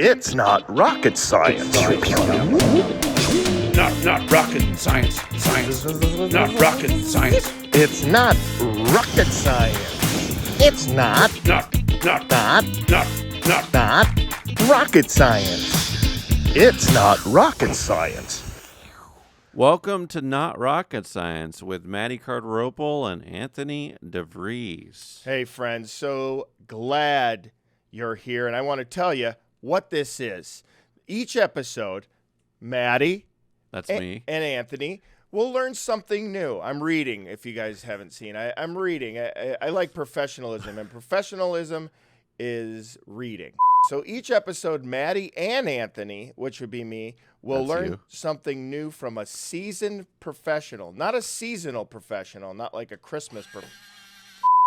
It's not rocket science. Not rocket science. Not rocket science. It's not rocket science. It's not rocket science. It's not rocket science. Welcome to Not Rocket Science with Matty Cardarople and Anthony Devries. Hey, friends, so glad you're here, and I want to tell you what this is. Each episode, Matty me. And Anthony will learn something new. I'm reading, if you guys haven't seen. I'm reading. I like professionalism, and professionalism is reading. So each episode, Matty and Anthony, which would be me, will learn something new from a seasoned professional. Not a seasonal professional, not like a Christmas professional.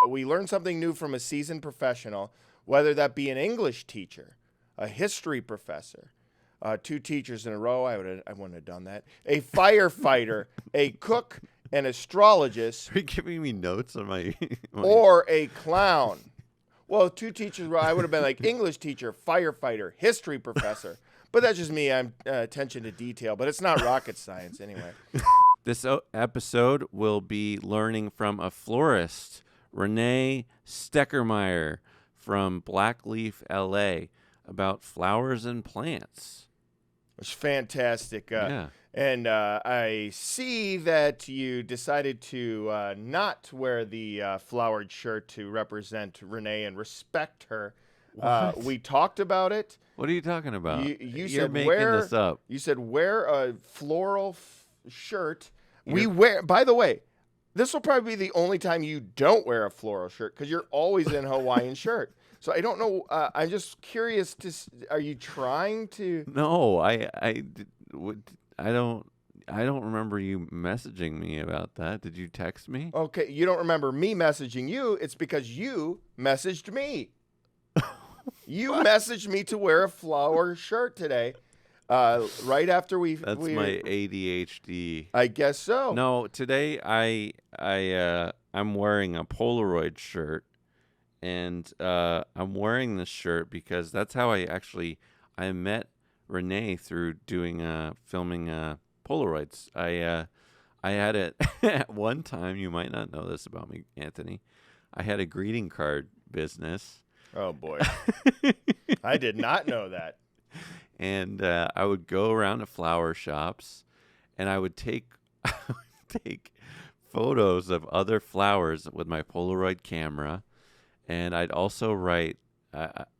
We learn something new from a seasoned professional, whether that be an English teacher, a history professor, 2 teachers in a row, I wouldn't have done that, a firefighter, a cook, an astrologist. Are you giving me notes on my... Or a clown. Well, 2 teachers, I would have been like English teacher, firefighter, history professor. But that's just me. I'm attention to detail. But it's not rocket science anyway. This episode will be learning from a florist, Renee Steckemeier from Blackleaf, LA, about flowers and plants. It's fantastic. Yeah. And I see that you decided to not wear the flowered shirt to represent Renee and respect her. We talked about it. What are you talking about? You're said making this up. You said wear a floral shirt. We wear. By the way, this will probably be the only time you don't wear a floral shirt because you're always in a Hawaiian shirt. So I don't know. I'm just curious. Are you trying to? No, I don't remember you messaging me about that. Did you text me? Okay, you don't remember me messaging you. It's because you messaged me. You messaged me to wear a flower shirt today, right after we. That's my ADHD. I guess so. No, today I'm wearing a Polaroid shirt, and I'm wearing this shirt because that's how I met Renee through filming Polaroids. I had it at one time. You might not know this about me, Anthony. I had a greeting card business. Oh boy, I did not know that. And I would go around to flower shops, and I would take photos of other flowers with my Polaroid camera, and I'd also write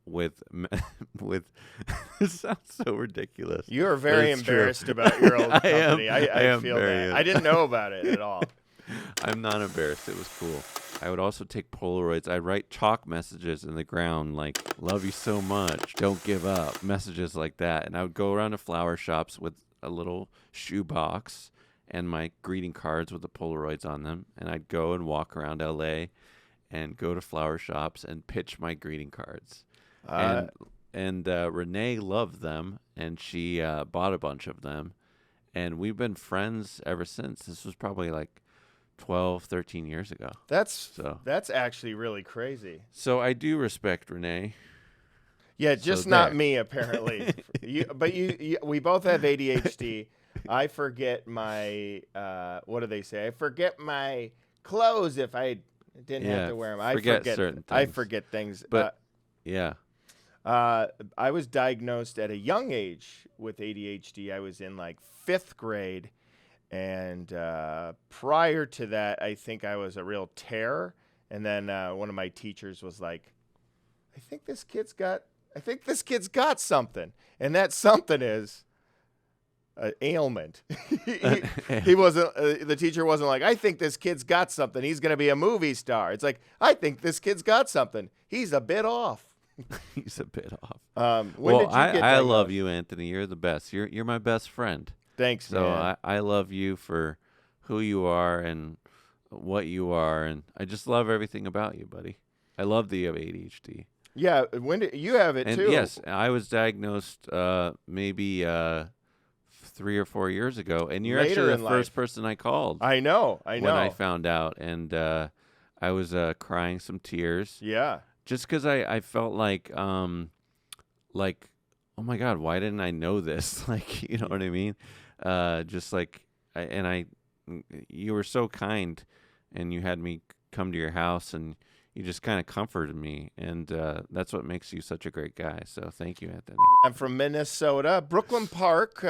with this sounds so ridiculous. You are very embarrassed about your old company. I feel that. I didn't know about it at all. I'm not embarrassed. It was cool. I would also take Polaroids. I'd write chalk messages in the ground like, love you so much, don't give up, messages like that. And I would go around to flower shops with a little shoebox and my greeting cards with the Polaroids on them. And I'd go and walk around LA and go to flower shops and pitch my greeting cards. And Renee loved them, and she bought a bunch of them. And we've been friends ever since. This was probably like 12, 13 years ago. That's actually really crazy. So I do respect Renee. Yeah, just not me, apparently. We both have ADHD. I forget my, what do they say? I forget my clothes if I didn't have to wear them. I forget certain things. I forget things. But, yeah. I was diagnosed at a young age with ADHD. I was in like 5th grade. And prior to that, I think I was a real terror. And then one of my teachers was like, I think this kid's got something. And that something is an ailment. he wasn't, the teacher wasn't like, I think this kid's got something. He's going to be a movie star. It's like, I think this kid's got something. He's a bit off. He's a bit off. I love you, Anthony. You're the best. You're my best friend. Thanks, so man. I love you for who you are and what you are, and I just love everything about you, buddy. I love that you have ADHD. Yeah, when did you have it too? Yes, I was diagnosed maybe 3 or 4 years ago, and you're Later actually the first person I called. I know. When I found out, and I was crying some tears. Yeah. Just because I felt like oh my God, why didn't I know this? Like, you know what I mean? Just like, you were so kind, and you had me come to your house, and you just kind of comforted me, and that's what makes you such a great guy. So thank you, Anthony. I'm from Minnesota, Brooklyn Park.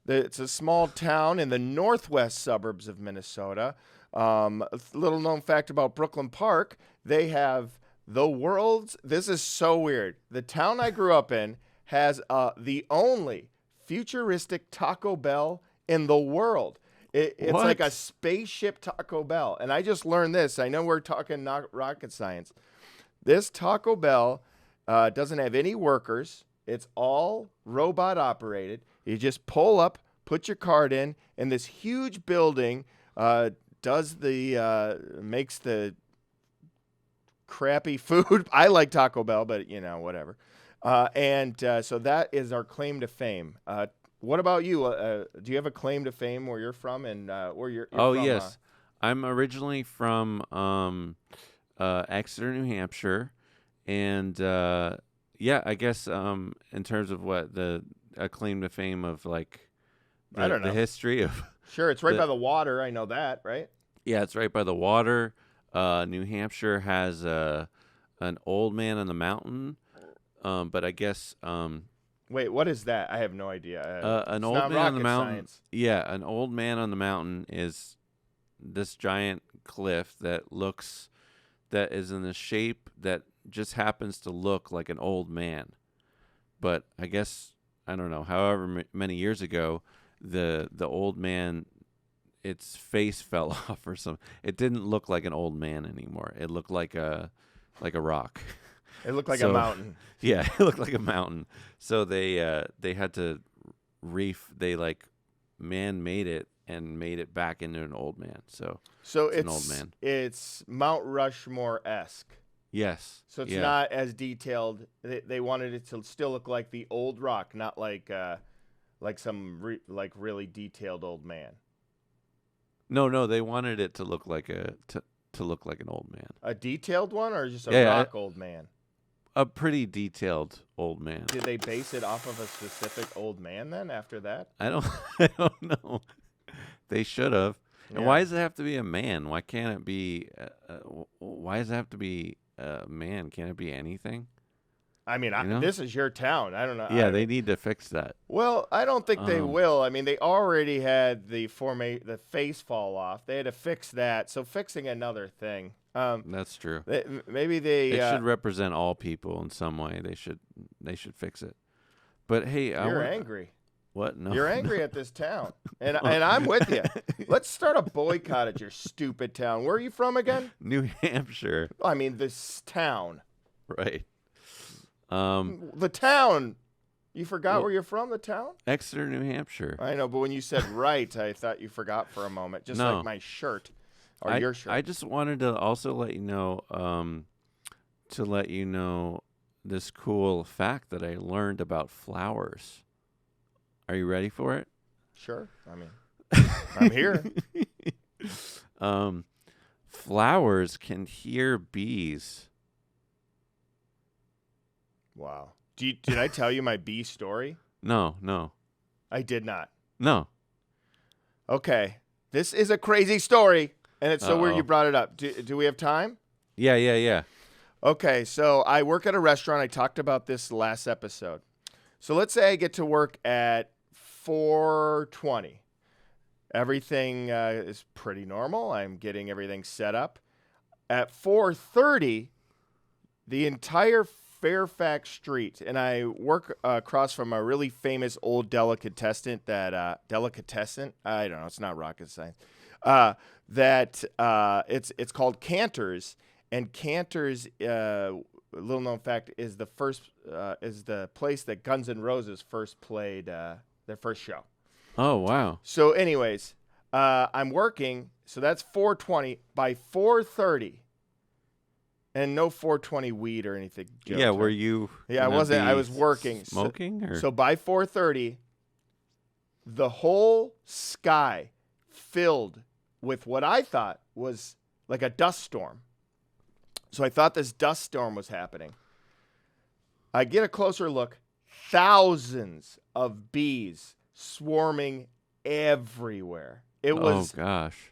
It's a small town in the northwest suburbs of Minnesota. A little known fact about Brooklyn Park, they have the world's, this is so weird. The town I grew up in has the only futuristic Taco Bell in the world. It's What? like a spaceship Taco Bell. And I just learned this. I know we're talking not rocket science. This Taco Bell doesn't have any workers. It's all robot operated. You just pull up, put your card in, and this huge building makes the crappy food. I like Taco Bell, but whatever. So that is our claim to fame. What about you? Do you have a claim to fame where you're from and where you're Oh, from? yes. I'm originally from Exeter, New Hampshire. And I guess in terms of what a claim to fame of like I don't know. the history of. Sure, it's right by the water. I know that, right? Yeah, it's right by the water. New Hampshire has an old man on the mountain, but I guess Wait, what is that? I have no idea. an It's old not man on the rocket mountain. science. Yeah, an old man on the mountain is this giant cliff that is in the shape that just happens to look like an old man. But I guess, I don't know, however many years ago, the old man, its face fell off or something. It didn't look like an old man anymore. It looked like a rock. It looked like a mountain. Yeah, it looked like a mountain. So they had to man-made it and made it back into an old man. So it's an old man. It's Mount Rushmore-esque. Yes. So it's not as detailed. They wanted it to still look like the old rock, not like some really detailed old man. No, they wanted it to look like to look like an old man. A detailed one or just a rock old man? A pretty detailed old man. Did they base it off of a specific old man then after that? I don't know. They should have. And why does it have to be a man? Why can't it be? Why does it have to be a man? Can't it be anything? I mean, this is your town. I don't know. Yeah, they need to fix that. Well, I don't think they will. I mean, they already had the face fall off. They had to fix that. So fixing another thing. That's true. Maybe they should represent all people in some way. They should fix it. But hey, you're angry. What? No, you're angry at this town, and I'm with you. Let's start a boycott at your stupid town. Where are you from again? New Hampshire. I mean, this town. Right. The town. You forgot where you're from, the town? Exeter, New Hampshire. I know, but when you said right, I thought you forgot for a moment, just like my shirt or your shirt. I just wanted to also let you know, this cool fact that I learned about flowers. Are you ready for it? Sure. I mean, I'm here. Flowers can hear bees. Wow. Did I tell you my bee story? No. I did not. No. Okay. This is a crazy story, and it's so weird you brought it up. Do we have time? Yeah. Okay, so I work at a restaurant. I talked about this last episode. So let's say I get to work at 4:20. Everything is pretty normal. I'm getting everything set up. At 4:30, the entire Fairfax Street, and I work across from a really famous old delicatessen delicatessen. I don't know. It's not rocket science. It's called Cantor's, and Cantor's, little known fact, is the place that Guns N' Roses first played their first show. Oh, wow. So, anyways, I'm working. So that's 4:20. By 4:30. And no 420 weed or anything. Yeah, were you? Yeah, I wasn't. I was working. Smoking? So by 4:30, the whole sky filled with what I thought was like a dust storm. So I thought this dust storm was happening. I get a closer look. thousands of bees swarming everywhere. It was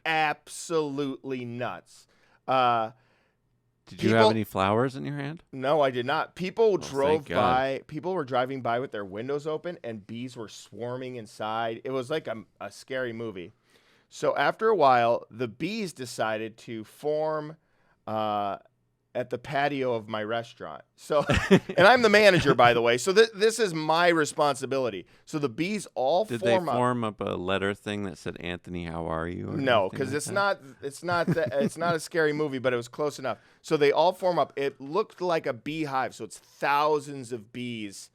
absolutely nuts. Did you have any flowers in your hand? No, I did not. People drove by. People were driving by with their windows open, and bees were swarming inside. It was like a scary movie. So after a while, the bees decided to form at the patio of my restaurant. So, and I'm the manager, by the way. So this is my responsibility. So the bees all Did they form up a letter thing that said, "Anthony, how are you"? No, because it's not a scary movie, but it was close enough. So they all form up. It looked like a beehive. So it's thousands of bees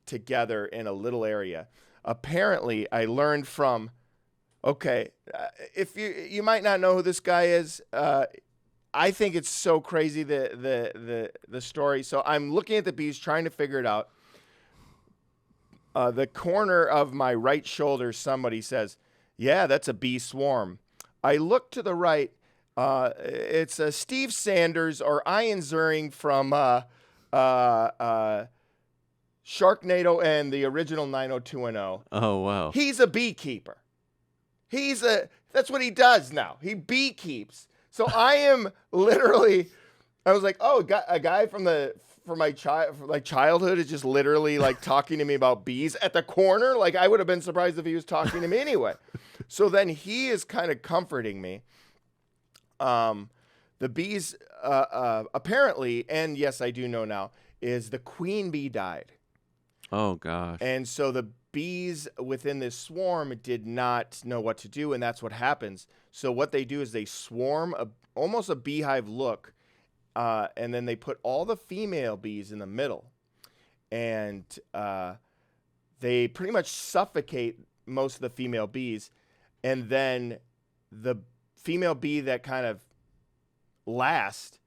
together in a little area. Apparently, I learned from. Okay, if you might not know who this guy is. I think it's so crazy the story. So I'm looking at the bees, trying to figure it out. The corner of my right shoulder, somebody says, "Yeah, that's a bee swarm." I look to the right. It's Steve Sanders or Ian Ziering from Sharknado and the original 90210. Oh wow! He's a beekeeper. That's what he does now. He beekeeps. So I am literally, I was like, oh, a guy from my childhood is just literally like talking to me about bees at the corner. Like I would have been surprised if he was talking to me anyway. So then he is kind of comforting me. The bees apparently, and yes, I do know now, is the queen bee died. Oh gosh. And so the bees within this swarm did not know what to do, and that's what happens. So what they do is they swarm almost a beehive look, and then they put all the female bees in the middle, and they pretty much suffocate most of the female bees, and then the female bee that kind of last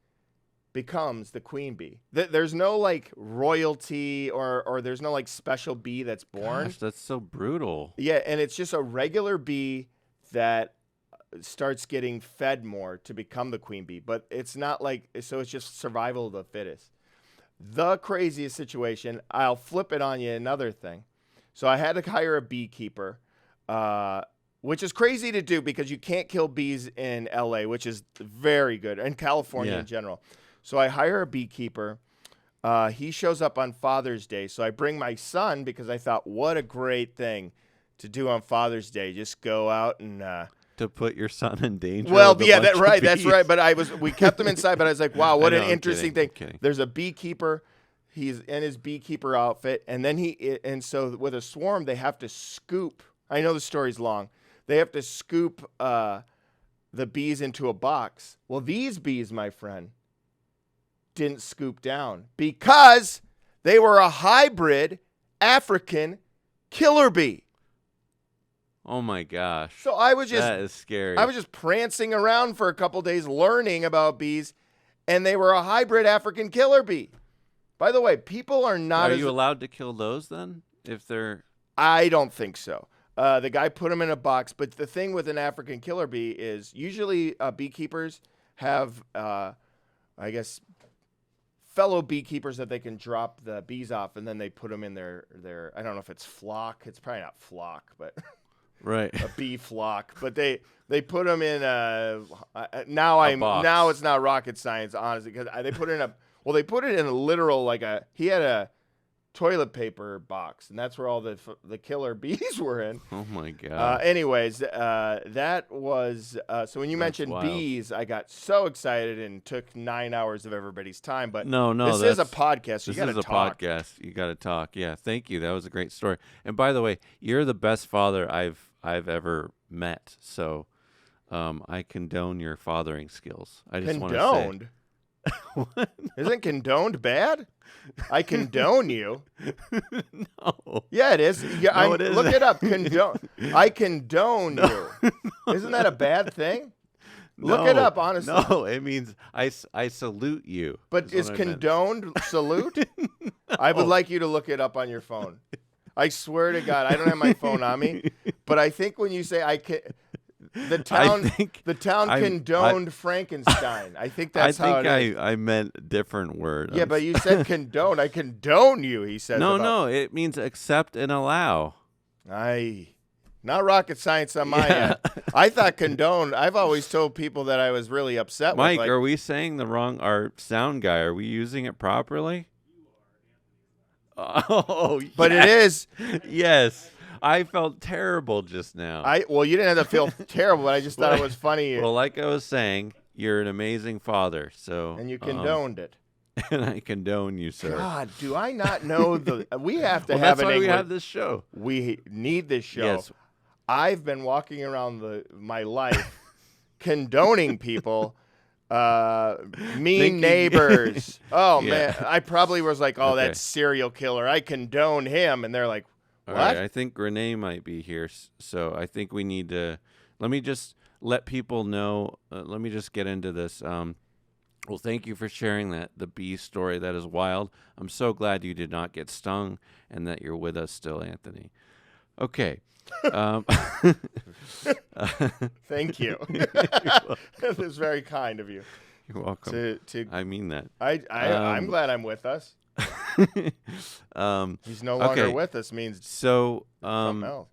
becomes the queen bee. There's no like royalty or there's no like special bee that's born. Gosh, that's so brutal. Yeah, and it's just a regular bee that starts getting fed more to become the queen bee. But it's not like, so it's just survival of the fittest. The craziest situation, I'll flip it on you, another thing. So I had to hire a beekeeper, which is crazy to do because you can't kill bees in LA, which is very good, and California in general. So I hire a beekeeper. He shows up on Father's Day. So I bring my son because I thought, what a great thing to do on Father's Day. Just go out and to put your son in danger. Well, yeah, that's right. But we kept him inside. But I was like, wow, what an interesting thing. There's a beekeeper. He's in his beekeeper outfit, and then so with a swarm, they have to scoop. I know the story's long. They have to scoop the bees into a box. Well, these bees, my friend, didn't scoop down because they were a hybrid African killer bee. Oh my gosh. So that is scary. I was just prancing around for a couple days learning about bees, and they were a hybrid African killer bee. By the way, people are not. Are you allowed to kill those then? If they're. I don't think so. The guy put them in a box, but the thing with an African killer bee is usually beekeepers have, I guess, fellow beekeepers that they can drop the bees off, and then they put them in their I don't know if it's flock. It's probably not flock, but right, a bee flock. But they put them in now it's not rocket science, honestly, because they put it in they put it in a literal he had a toilet paper box, and that's where all the killer bees were in. Oh my god. Anyways, that was so when you mentioned bees, I got so excited and took 9 hours of everybody's time. But no, this is a podcast. You got to talk. Podcast. You got to talk. Yeah, thank you. That was a great story. And by the way, you're the best father I've ever met. So, I condone your fathering skills. I just want to say. Condoned? What? Isn't condoned bad? I condone you. No. Yeah, it is. Yeah, no, it isn't. Look it up. Condone. I condone you. Isn't that a bad thing? No, look it up, honestly. No, it means I salute you. But is condoned salute? No. I would like you to look it up on your phone. I swear to God, I don't have my phone on me. But I think when you say the town condoned Frankenstein. I think that's how it is. I meant a different word. Yeah, but you said condone. I condone you, he says. No, it means accept and allow. Not rocket science on my end. I thought condone. I've always told people that I was really upset Mike, with. are we saying our sound guy, are we using it properly? Oh, but it is. Yes. I felt terrible just now. Well, you didn't have to feel terrible, but I just thought it was funny. Well, like I was saying, you're an amazing father, so and you condoned it. And I condone you, sir. God, do I not know we have to well, have that's why we have this show. We need this show. Yes. I've been walking around my life condoning people, mean neighbors. Oh, man. I probably was like, that serial killer. I condone him. And they're like, what? All right, I think Renee might be here. So I think we need to let me just let people know. Let me just get into this. Well, thank you for sharing the bee story. That is wild. I'm so glad you did not get stung and that you're with us still, Anthony. Okay. Thank you. That was very kind of you. You're welcome. I mean that. I'm glad I'm with us. He's no longer with us means so. Something else.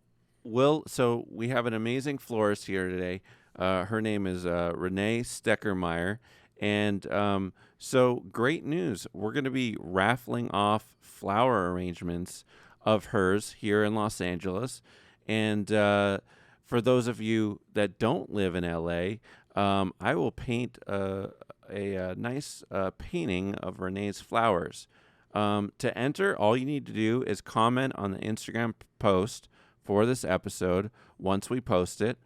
So we have an amazing florist here today. Her name is Renee Steckemeier. And so great news. We're going to be raffling off flower arrangements of hers here in Los Angeles. And for those of you that don't live in L.A., I will paint a nice painting of Renee's flowers. To enter, all you need to do is comment on the Instagram post for this episode once we post it.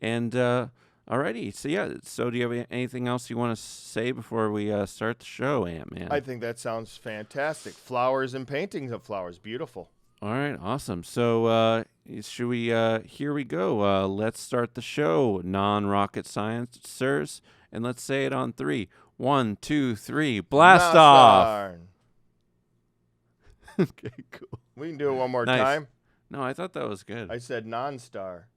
And alrighty, so do you have anything else you want to say before we start the show, Ant-Man? I think that sounds fantastic. Flowers and paintings of flowers, beautiful. All right, awesome. So should we, here we go. Let's start the show, non-rocket sciencers, and let's say it on 3. 1, 2, 3, blast off! Okay, cool. We can do it one more nice. time. No, I thought that was good. I said non-star.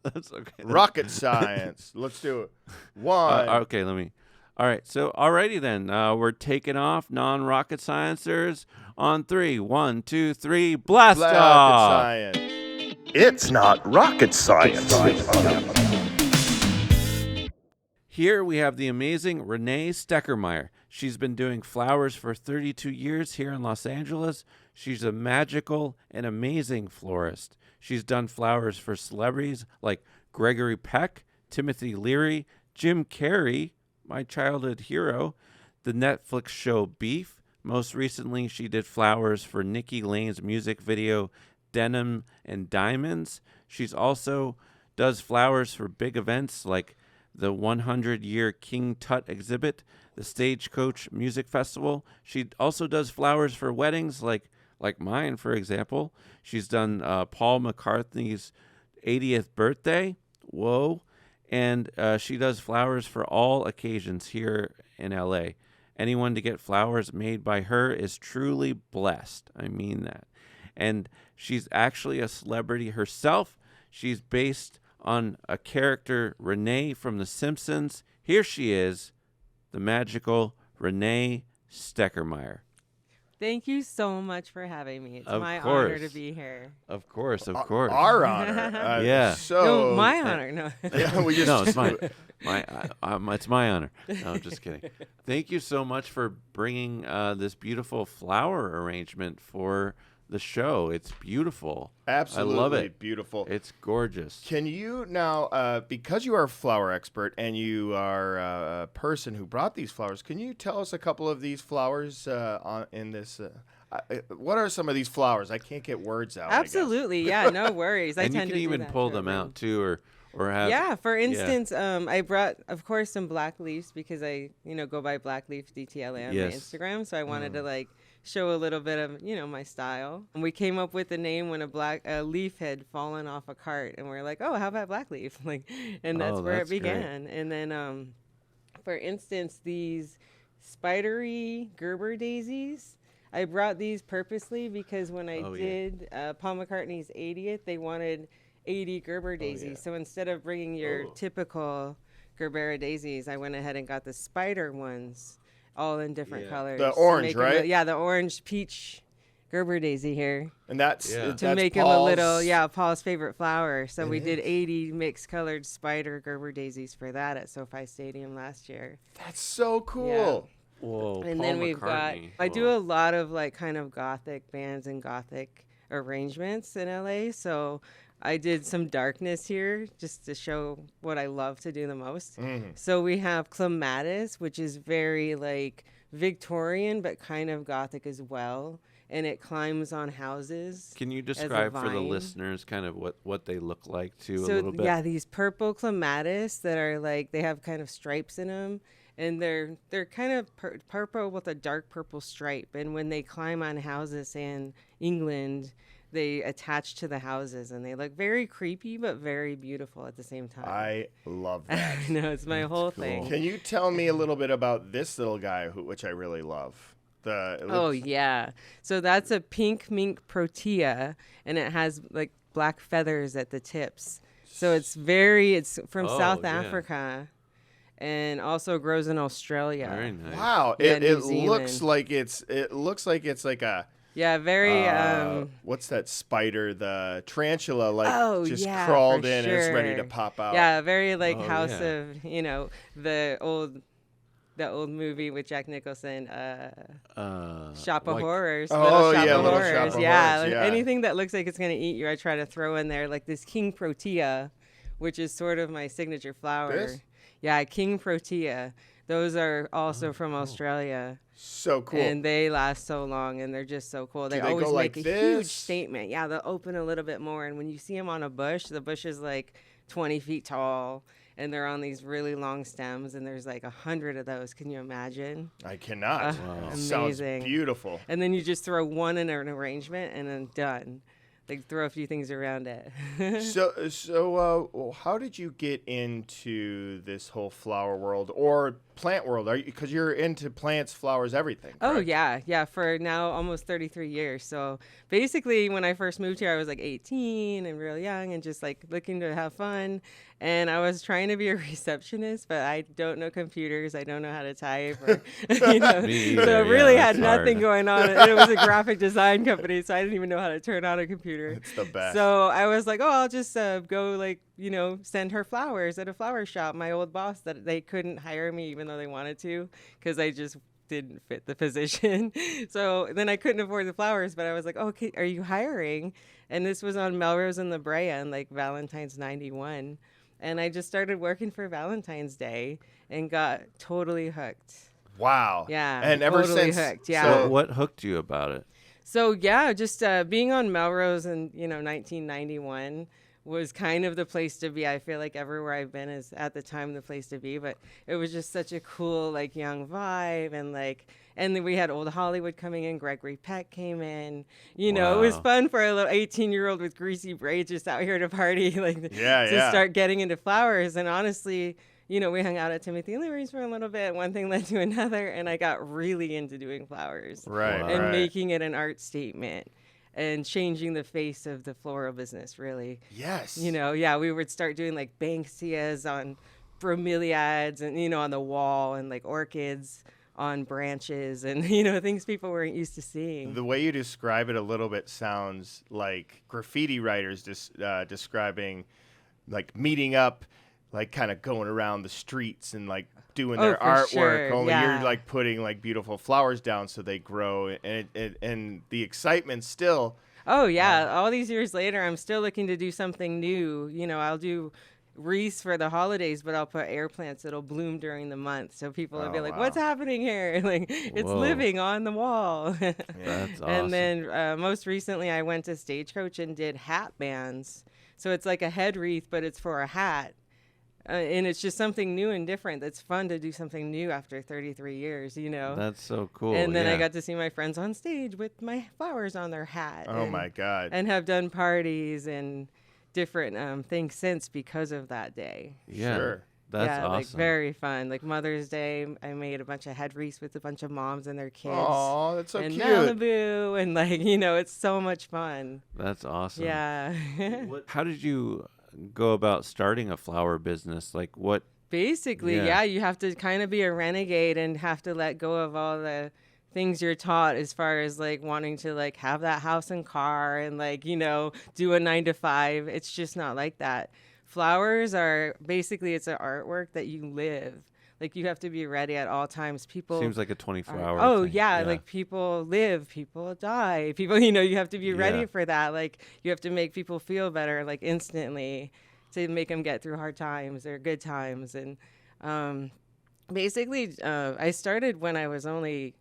That's okay. Rocket science. Let's do it. 1. Okay, all right, so alrighty then. We're taking off non-rocket sciencers on 3. 1, 2, 3, blast off! Rocket science. It's not rocket science. Here we have the amazing Renee Steckemeier. She's been doing flowers for 32 years here in Los Angeles. She's a magical and amazing florist. She's done flowers for celebrities like Gregory Peck, Timothy Leary, Jim Carrey, my childhood hero, the Netflix show Beef. Most recently, she did flowers for Nikki Lane's music video Denim and Diamonds. She's also does flowers for big events like the 100-year King Tut exhibit, the Stagecoach Music Festival. She also does flowers for weddings like mine, for example. She's done Paul McCartney's 80th birthday. Whoa. And she does flowers for all occasions here in LA. Anyone to get flowers made by her is truly blessed. I mean that. And she's actually a celebrity herself. She's based on a character, Renee from The Simpsons. Here she is, the magical Renee Steckemeier. Thank you so much for having me. It's my honor to be here. Of course. Our honor. Yeah. No, my honor. No. Yeah, it's mine. It's my honor. No, I'm just kidding. Thank you so much for bringing this beautiful flower arrangement for the show. It's beautiful. Absolutely, I love it. Beautiful. It's gorgeous. Can you now, because you are a flower expert and you are a person who brought these flowers, can you tell us a couple of these flowers in this? What are some of these flowers? I can't get words out. Absolutely, yeah, no worries. And you can even pull them out too, or have. Yeah, for instance, I brought, of course, some black leaves because I, go by Black Leaf DTLA on my Instagram, so I wanted to show a little bit of my style. And we came up with a name when a leaf had fallen off a cart, and we're like, oh, how about Black Leaf? And that's where it began. Great. And then for instance, these spidery Gerber daisies, I brought these purposely because when I did Paul McCartney's 80th, they wanted 80 Gerber daisies. So instead of bringing your typical Gerbera daisies, I went ahead and got the spider ones, all in different colors. The orange, right? The orange peach Gerber daisy here. And that's to make him a little, Paul's favorite flower. So we did 80 mixed colored spider Gerber daisies for that at SoFi Stadium last year. That's so cool. Yeah. Whoa, And Paul then we've McCartney. I do a lot of like kind of gothic bands and gothic arrangements in LA. So I did some darkness here just to show what I love to do the most. So we have clematis, which is very like Victorian, but kind of gothic as well. And it climbs on houses. Can you describe for the listeners kind of what they look like too, a So little bit? yeah, these purple clematis that are like, they have kind of stripes in them. And they're kind of purple with a dark purple stripe. And when they climb on houses in England, they attach to the houses. And they look very creepy, but very beautiful at the same time. I love that. I know, it's my whole thing. Can you tell me a little bit about this little guy, which I really love? Yeah. So that's a pink mink protea, and it has like black feathers at the tips. So it's from South Africa. And also grows in Australia. Very nice. Wow, Yeah, it looks like it's like a very what's that spider? The tarantula crawled in and it's ready to pop out. Yeah, very like House of the old movie with Jack Nicholson, Shop of Horrors. Oh, Little yeah, Shop of Little Horrors. Shop of Yeah, Horrors, yeah. anything that looks like it's gonna eat you, I try to throw in there. Like this King Protea, which is sort of my signature flower. This? Yeah, King Protea. Those are also from Australia. So cool. And they last so long, and they're just so cool. They they always go like make a this? huge statement. Yeah, they'll open a little bit more. And when you see them on a bush, the bush is like 20 feet tall, and they're on these really long stems, and there's like 100 of those. Can you imagine? I cannot. Wow. Sounds Amazing. beautiful. And then you just throw one in an arrangement, and then done. Like throw a few things around it. So how did you get into this whole flower world or plant world? Because you're into plants, flowers, everything. Oh, correct? yeah. For now, almost 33 years. So basically, when I first moved here, I was like 18 and real young and just like looking to have fun. And I was trying to be a receptionist, but I don't know computers. I don't know how to type. Or, Me either. So it really had that's nothing hard. going on. And it was a graphic design company, so I didn't even know how to turn on a computer. It's the best. So I was like, oh, I'll just go send her flowers at a flower shop. My old boss, that they couldn't hire me even though they wanted to, because I just didn't fit the position. So then I couldn't afford the flowers, but I was like, okay, are you hiring? And this was on Melrose and La Brea in like Valentine's 91. And I just started working for Valentine's Day and got totally hooked. Wow. Yeah. And ever totally since. hooked. Yeah. So what hooked you about it? So yeah, just being on Melrose in 1991 was kind of the place to be. I feel like everywhere I've been is at the time the place to be, but it was just such a cool like young vibe, and then we had old Hollywood coming in. Gregory Peck came in. It was fun for a little 18-year-old with greasy braids just out here to party, start getting into flowers. And honestly, we hung out at Timothy Leary's for a little bit. One thing led to another, and I got really into doing flowers. Right. And making it an art statement and changing the face of the floral business, really. Yes. We would start doing like Banksias on bromeliads and, on the wall, and like orchids on branches and, things people weren't used to seeing. The way you describe it a little bit sounds like graffiti writers describing like meeting up, like kind of going around the streets and like doing their artwork. Sure. Only Yeah. you're like putting like beautiful flowers down so they grow, and the excitement still. Oh yeah, all these years later, I'm still looking to do something new. I'll do wreaths for the holidays, but I'll put air plants that'll bloom during the month, so people will be like, wow. "What's happening here?" Like it's Whoa. living on the wall. That's awesome. And then most recently, I went to Stagecoach and did hat bands. So it's like a head wreath, but it's for a hat. And it's just something new and different. That's fun to do something new after 33 years, That's so cool. And then I yeah. got to see my friends on stage with my flowers on their hat. Oh my God. And have done parties and different things since because of that day. Yeah. Sure. That's like awesome. very fun. Like Mother's Day, I made a bunch of head wreaths with a bunch of moms and their kids. Oh, that's so and cute. Malibu, and like, it's so much fun. That's awesome. Yeah. How did you go about starting a flower business? Like what? Basically, Yeah. you have to kind of be a renegade and have to let go of all the things you're taught as far as like wanting to like have that house and car and like, do a 9 to 5. It's just not like that. Flowers are basically, it's an artwork that you live. Like you have to be ready at all times. People Seems like a 24-hour Oh thing. yeah, like people live, people die, people, you have to be ready Yeah. for that. Like you have to make people feel better like instantly to make them get through hard times or good times. And basically, I started when I was only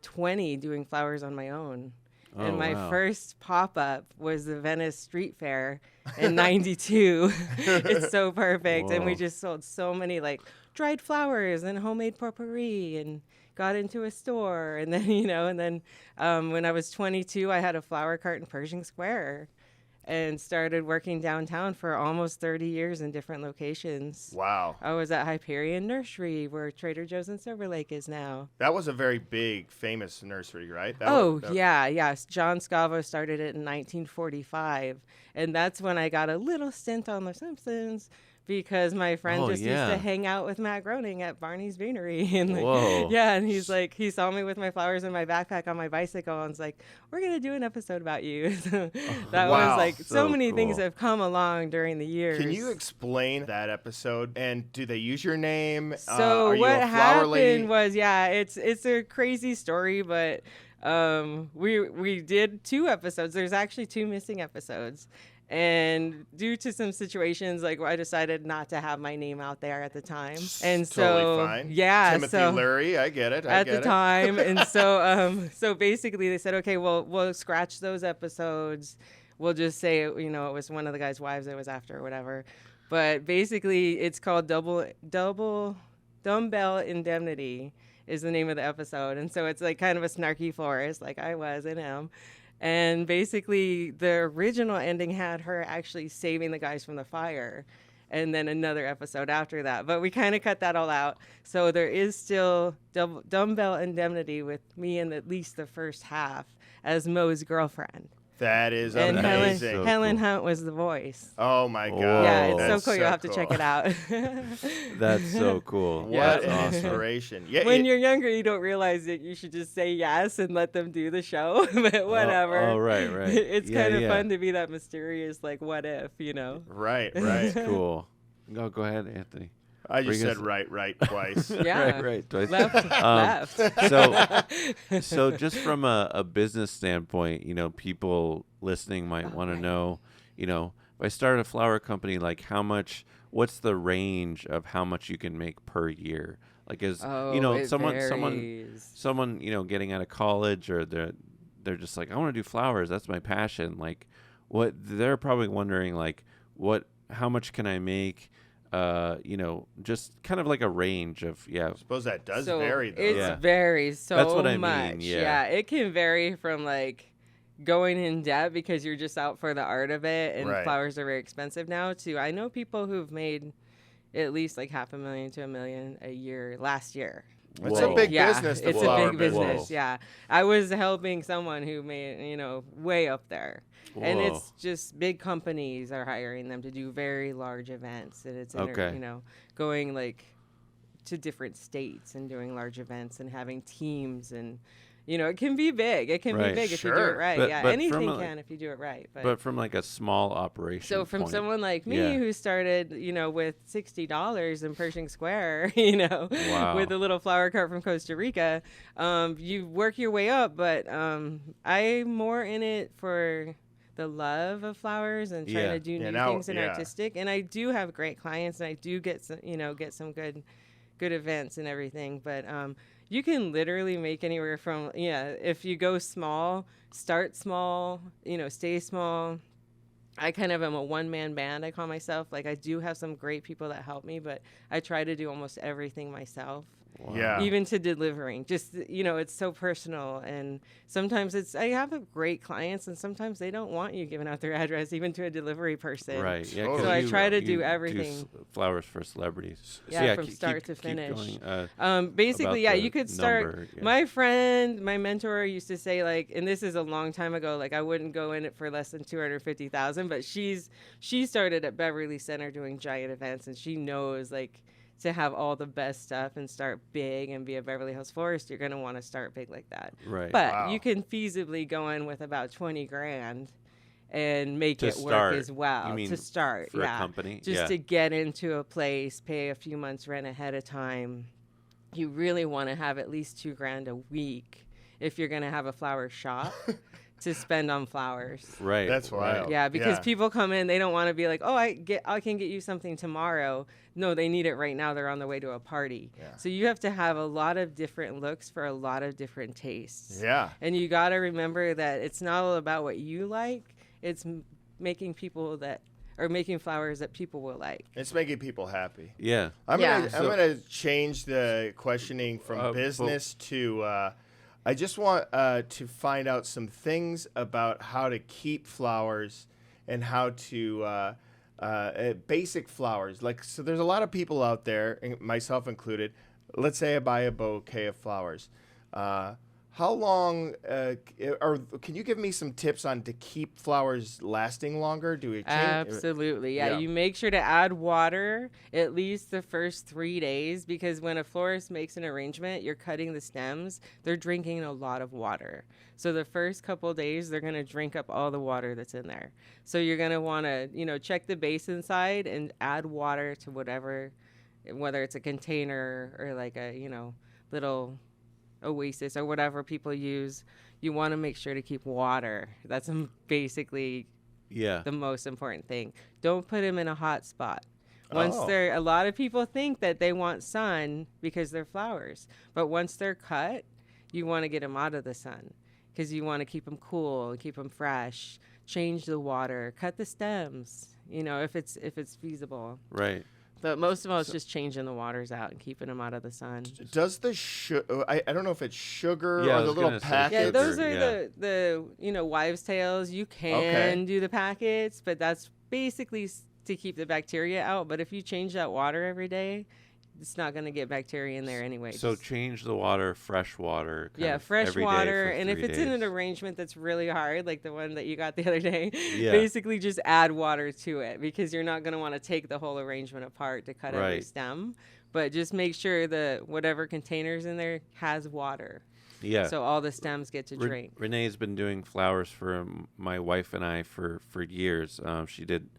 20 doing flowers on my own. Oh, And my wow. first pop-up was the Venice Street Fair in 92. It's so perfect. And we Whoa. just sold so many like dried flowers and homemade potpourri and got into a store. And then, when I was 22, I had a flower cart in Pershing Square and started working downtown for almost 30 years in different locations. Wow. I was at Hyperion Nursery, where Trader Joe's in Silver Lake is now. That was a very big, famous nursery, right? Yeah. John Scavo started it in 1945. And that's when I got a little stint on The Simpsons because my friend Oh, just used yeah. to hang out with Matt Groening at Barney's Beanery. And Whoa. yeah, and he's like, he saw me with my flowers in my backpack on my bicycle and was like, we're going to do an episode about you. That Wow. was like, so So many things cool. have come along during the years. Can you explain that episode? And do they use your name? So are you what a flower happened lady? was, it's a crazy story, but we did 2 episodes. There's actually 2 missing episodes. And due to some situations, like I decided not to have my name out there at the time. And Totally so, fine. yeah, Timothy so Leary, I get it. at the time. And so basically they said, okay, well, we'll scratch those episodes. We'll just say, it was one of the guy's wives that was after or whatever. But basically it's called Dumbbell Indemnity is the name of the episode. And so it's like kind of a snarky florist, like I was and am. And basically, the original ending had her actually saving the guys from the fire, and then another episode after that. But we kind of cut that all out. So there is still Dumbbell Indemnity with me in at least the first half as Mo's girlfriend. That is And amazing. So Helen cool. Hunt was the voice. Oh my God. Yeah, it's That's so cool. You'll have to check it out. That's so cool. What Yeah. That's an awesome. inspiration. Yeah. When you're younger, you don't realize that you should just say yes and let them do the show. But whatever. Oh, right. It's Yeah, kind of yeah. fun to be that mysterious, like, what if, Right. That's cool. Go ahead, Anthony. I just Bring said us- right twice. Yeah. Right. Twice. Left. So just from a business standpoint, people listening might want to know, if I start a flower company, like what's the range of how much you can make per year? Like it someone, varies. getting out of college, or they're just like, I want to do flowers. That's my passion. Like they're probably wondering like, how much can I make? Just kind of like a range of, I suppose that does So vary, though. It Yeah. varies so That's what I mean, much. yeah. It can vary from like going in debt because you're just out for the art of it, and Right. flowers are very expensive now. To I know people who've made at least like $500,000 to $1 million a year last year. It's Whoa. a big business, the it's flower a big business. Whoa. Yeah, I was helping someone who made way up there, and Whoa. it's just big companies are hiring them to do very large events, and it's Okay. going like to different states and doing large events and having teams, and it can be big. It can Right. be big if you do Sure. it right. But Yeah, from anything a- can if you do it right. But from like a small operation. So from point. someone like me Yeah. who started, with $60 in Pershing Square, Wow. with a little flower cart from Costa Rica, you work your way up. But I'm more in it for the love of flowers and trying Yeah. to do Yeah, new now- things and yeah. artistic. And I do have great clients, and I do get some good events and everything. But you can literally make anywhere from, if you go small, start small, stay small. I kind of am a one-man band, I call myself. Like, I do have some great people that help me, but I try to do almost everything myself. Wow. Yeah. even to delivering. Just, it's so personal. And sometimes I have great clients, and sometimes they don't want you giving out their address, even to a delivery person. Right. Yeah. Totally. 'cause So I try to you do everything. flowers for celebrities. Yeah, from keep- start to keep finish. going. Basically, about yeah, the you could start. number, yeah. My mentor used to say, like, and this is a long time ago, like I wouldn't go in it for less than 250,000, but she started at Beverly Center doing giant events, and she knows, like, to have all the best stuff and start big and be a Beverly Hills florist, you're going to want to start big like that. Right. But Wow. you can feasibly go in with about 20 grand and make To it start, work as well. you mean to start, for a yeah. company? Just Yeah. to get into a place, pay a few months rent ahead of time. You really want to have at least 2 grand a week if you're going to have a flower shop to spend on flowers. Right. That's right. wild. Yeah, because Yeah. people come in, they don't want to be like, oh, I can get you something tomorrow. No, they need it right now. They're on their way to a party. Yeah. So you have to have a lot of different looks for a lot of different tastes. Yeah. And you got to remember that it's not all about what you like. It's making flowers that people will like. It's making people happy. Yeah. I'm Yeah. gonna change the questioning from business to. I just want to find out some things about how to keep flowers and how to basic flowers. Like, so there's a lot of people out there, and myself included. Let's say I buy a bouquet of flowers. How long, or can you give me some tips on to keep flowers lasting longer? Do we change? Absolutely. Yeah. You make sure to add water at least the first 3 days, because when a florist makes an arrangement, you're cutting the stems, they're drinking a lot of water. So the first couple days, they're going to drink up all the water that's in there. So you're going to want to, check the base inside and add water to whatever, whether it's a container or like a, little oasis or whatever people use. You want to make sure to keep water. That's basically the most important thing. Don't put them in a hot spot. A lot of people think that they want sun because they're flowers, but once they're cut, you want to get them out of the sun because you want to keep them cool, keep them fresh, change the water, cut the stems, if it's feasible. Right. But most of all, it's just changing the waters out and keeping them out of the sun. Does the I don't know if it's sugar Yeah, I or the was little gonna say packets. Yeah, those are Yeah. the wives' tales. You can do the packets, but that's basically to keep the bacteria out. But if you change that water every day, it's not going to get bacteria in there anyway. So change the water, fresh water. kind of Fresh every day water. for And if 3 it's in an days. arrangement that's really hard, like the one that you got the other day, Yeah. basically just add water to it, because you're not going to want to take the whole arrangement apart to cut every Right. stem. But just make sure that whatever container's in there has water. Yeah. So all the stems get to drink. Renee's been doing flowers for my wife and I for years. She did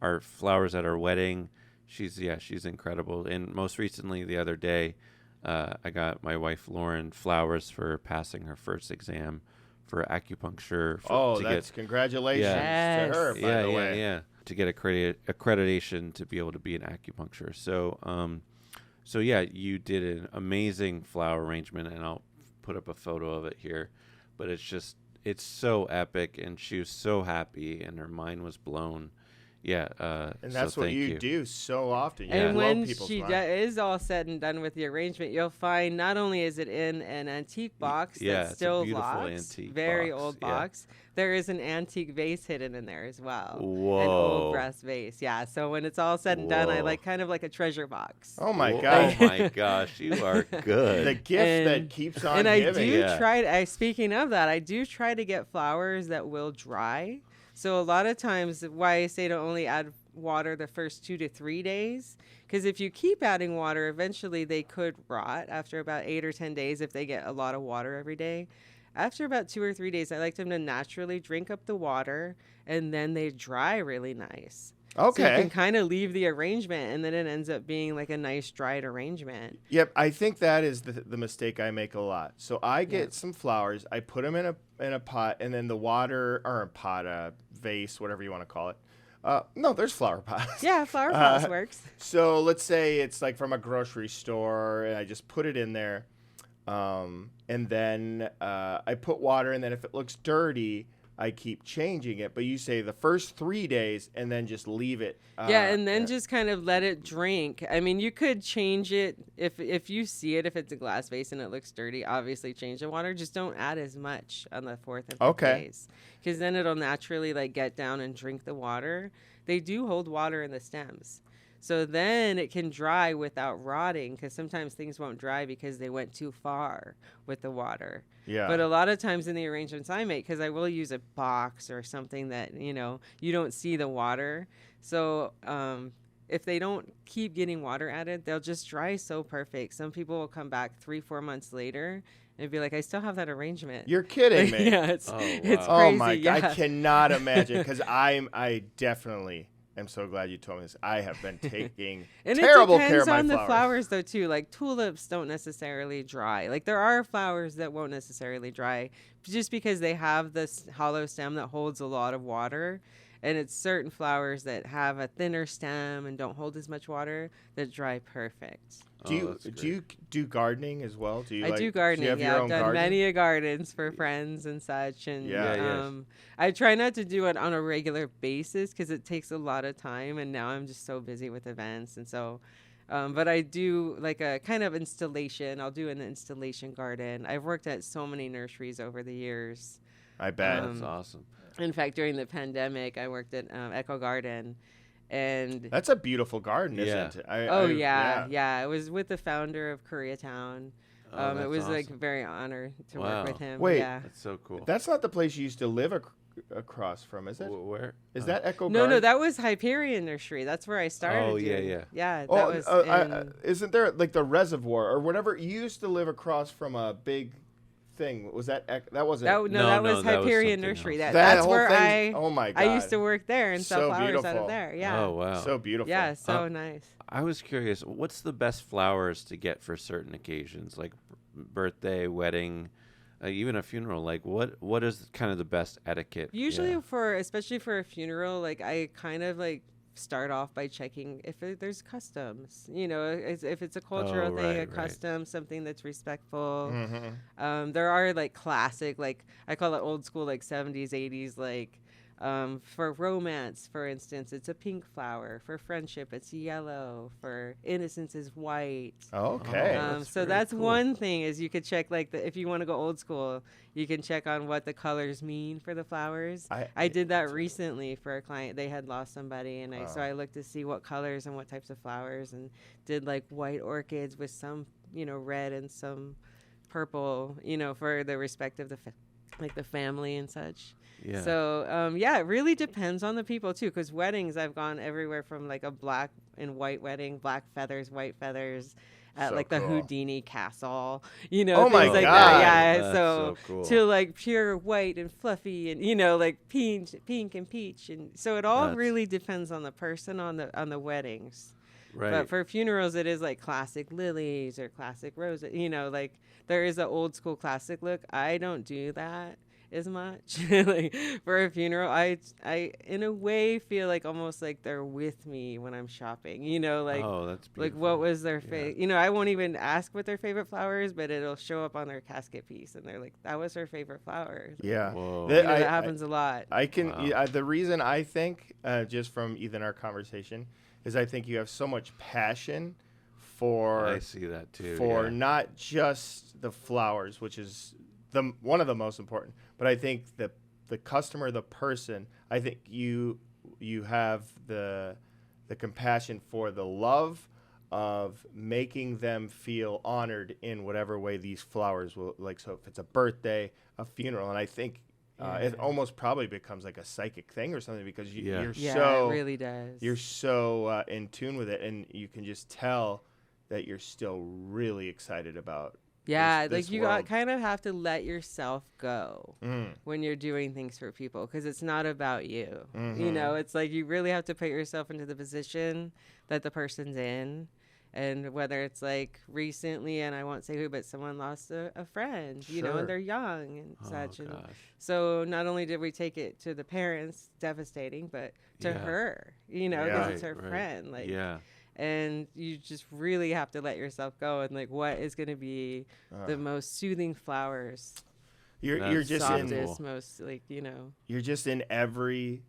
our flowers at our wedding. She's incredible. And most recently, the other day, I got my wife Lauren flowers for passing her first exam for acupuncture. Congratulations Yes. to her, by the way. Yeah. To get accreditation to be able to be an acupuncture. So you did an amazing flower arrangement, and I'll put up a photo of it here. But it's so epic, and she was so happy, and her mind was blown. Yeah, And that's so what thank you do so often. You And blow when people's she mind. is all said and done with the arrangement, you'll find not only is it in an antique box yeah, that's it's a still beautiful locked, antique very box, old yeah. box, there is an antique vase hidden in there as well. Whoa. An old brass vase, yeah. So when it's all said and done, I Whoa. like kind of like a treasure box. Oh my Oh God. my gosh, you are good. The gift that keeps on And I giving. do Yeah. try. Speaking of that, I do try to get flowers that will dry. So a lot of times, why I say to only add water the first 2 to 3 days, because if you keep adding water, eventually they could rot after about 8 or 10 days if they get a lot of water every day. After about 2 or 3 days, I like them to naturally drink up the water, and then they dry really nice. So you Okay. can kind of leave the arrangement, and then it ends up being like a nice dried arrangement. Yep, I think that is the mistake I make a lot. So I get some flowers, I put them in a pot, and then the water, or a pot, a vase, whatever you want to call it. No, there's flower pots. Yeah, flower pots works. So let's say it's like from a grocery store, and I just put it in there, and then I put water, and then if it looks dirty, I keep changing it. But you say the first 3 days and then just leave it. And then just kind of let it drink. I mean, you could change it if you see it, if it's a glass vase and it looks dirty, obviously change the water. Just don't add as much on the 4th and 5th days, because then it'll naturally like get down and drink the water. They do hold water in the stems. So then it can dry without rotting, because sometimes things won't dry because they went too far with the water. Yeah. But a lot of times in the arrangements I make, because I will use a box or something that, you don't see the water. So if they don't keep getting water added, they'll just dry so perfect. Some people will come back 3-4 months later and be like, I still have that arrangement. You're kidding me. Yeah, it's crazy. Oh my God, yeah. I cannot imagine, because I definitely am so glad you told me this. I have been taking terrible care of my flowers. And it depends on the flowers though too. Like tulips don't necessarily dry. Like there are flowers that won't necessarily dry just because they have this hollow stem that holds a lot of water. And it's certain flowers that have a thinner stem and don't hold as much water that dry perfect. Do you do gardening as well? I do gardening. Do you have your own I've done garden? many gardens for friends and such. And Yeah. I try not to do it on a regular basis because it takes a lot of time. And now I'm just so busy with events. And so, but I do like a kind of installation. I'll do an installation garden. I've worked at so many nurseries over the years. I bet. That's awesome. In fact, during the pandemic, I worked at Echo Garden. And That's a beautiful garden, isn't it? Yeah. It was with the founder of Koreatown. It was awesome. like very honored to work with him. Wait. Yeah. That's so cool. That's not the place you used to live across from, is it? Where? Is that Echo No, Garden? that was Hyperion Nursery. That's where I started. Oh, yeah, doing- yeah. Yeah, that Oh, was isn't there like the reservoir or whatever? You used to live across from a big thing. Was that that wasn't? that No, was that was Hyperion something Nursery. else. That That's whole where thing- oh my I used God. to work there and So sell flowers out beautiful. of there. Yeah. Oh, wow. So beautiful. Yeah, so nice. I was curious, what's the best flowers to get for certain occasions, like birthday, wedding, even a funeral? Like, what is kind of the best etiquette? Usually especially for a funeral, like I kind of like start off by checking if there's customs, if it's a cultural thing, right. custom, something that's respectful. Mm-hmm. There are like classic, like I call it old school, like 70s, 80s, like for romance, for instance, it's a pink flower. For friendship, it's yellow. For innocence is white. Okay. So that's one thing is you could check like if you want to go old school, you can check on what the colors mean for the flowers. I did that recently for a client. They had lost somebody, and so I looked to see what colors and what types of flowers, and did like white orchids with some red and some purple, for the respect of the family and such. Yeah. So, it really depends on the people, too, because weddings, I've gone everywhere from, like, a black and white wedding, black feathers, white feathers, at, So like, the cool. Houdini castle, Oh things my like God. that. Yeah, That's so so cool. to, like, pure white and fluffy and, like, pink and peach. And so it all really depends on the person on the weddings. Right. But for funerals, it is, like, classic lilies or classic roses. Like, there is an old school classic look. I don't do that as much. Like for a funeral, I in a way feel like almost like they're with me when I'm shopping, like oh, that's beautiful. like what was their favorite, I won't even ask what their favorite flower is, but it'll show up on their casket piece and they're like, that was her favorite flower. Yeah. Whoa. That happens a lot. I can. The reason I think, just from even our conversation, is I think you have so much passion for. I see that too. For not just the flowers, which is one of the most important, but I think the customer, the person, I think you have the compassion for the love of making them feel honored in whatever way these flowers will, like, so if it's a birthday, a funeral, and I think it almost probably becomes like a psychic thing or something, because you're so, it really does. you're so in tune with it, and you can just tell that you're still really excited about. Yeah, this like you world. kind of have to let yourself go when you're doing things for people, because it's not about you. It's like you really have to put yourself into the position that the person's in. And whether it's like recently, and I won't say who, but someone lost a friend, and they're young and such. And so not only did we take it to the parents, devastating, but to her, because it's her friend. Like, and you just really have to let yourself go, and like what is going to be the most soothing flowers You're just softest, most like, you know. You're just in every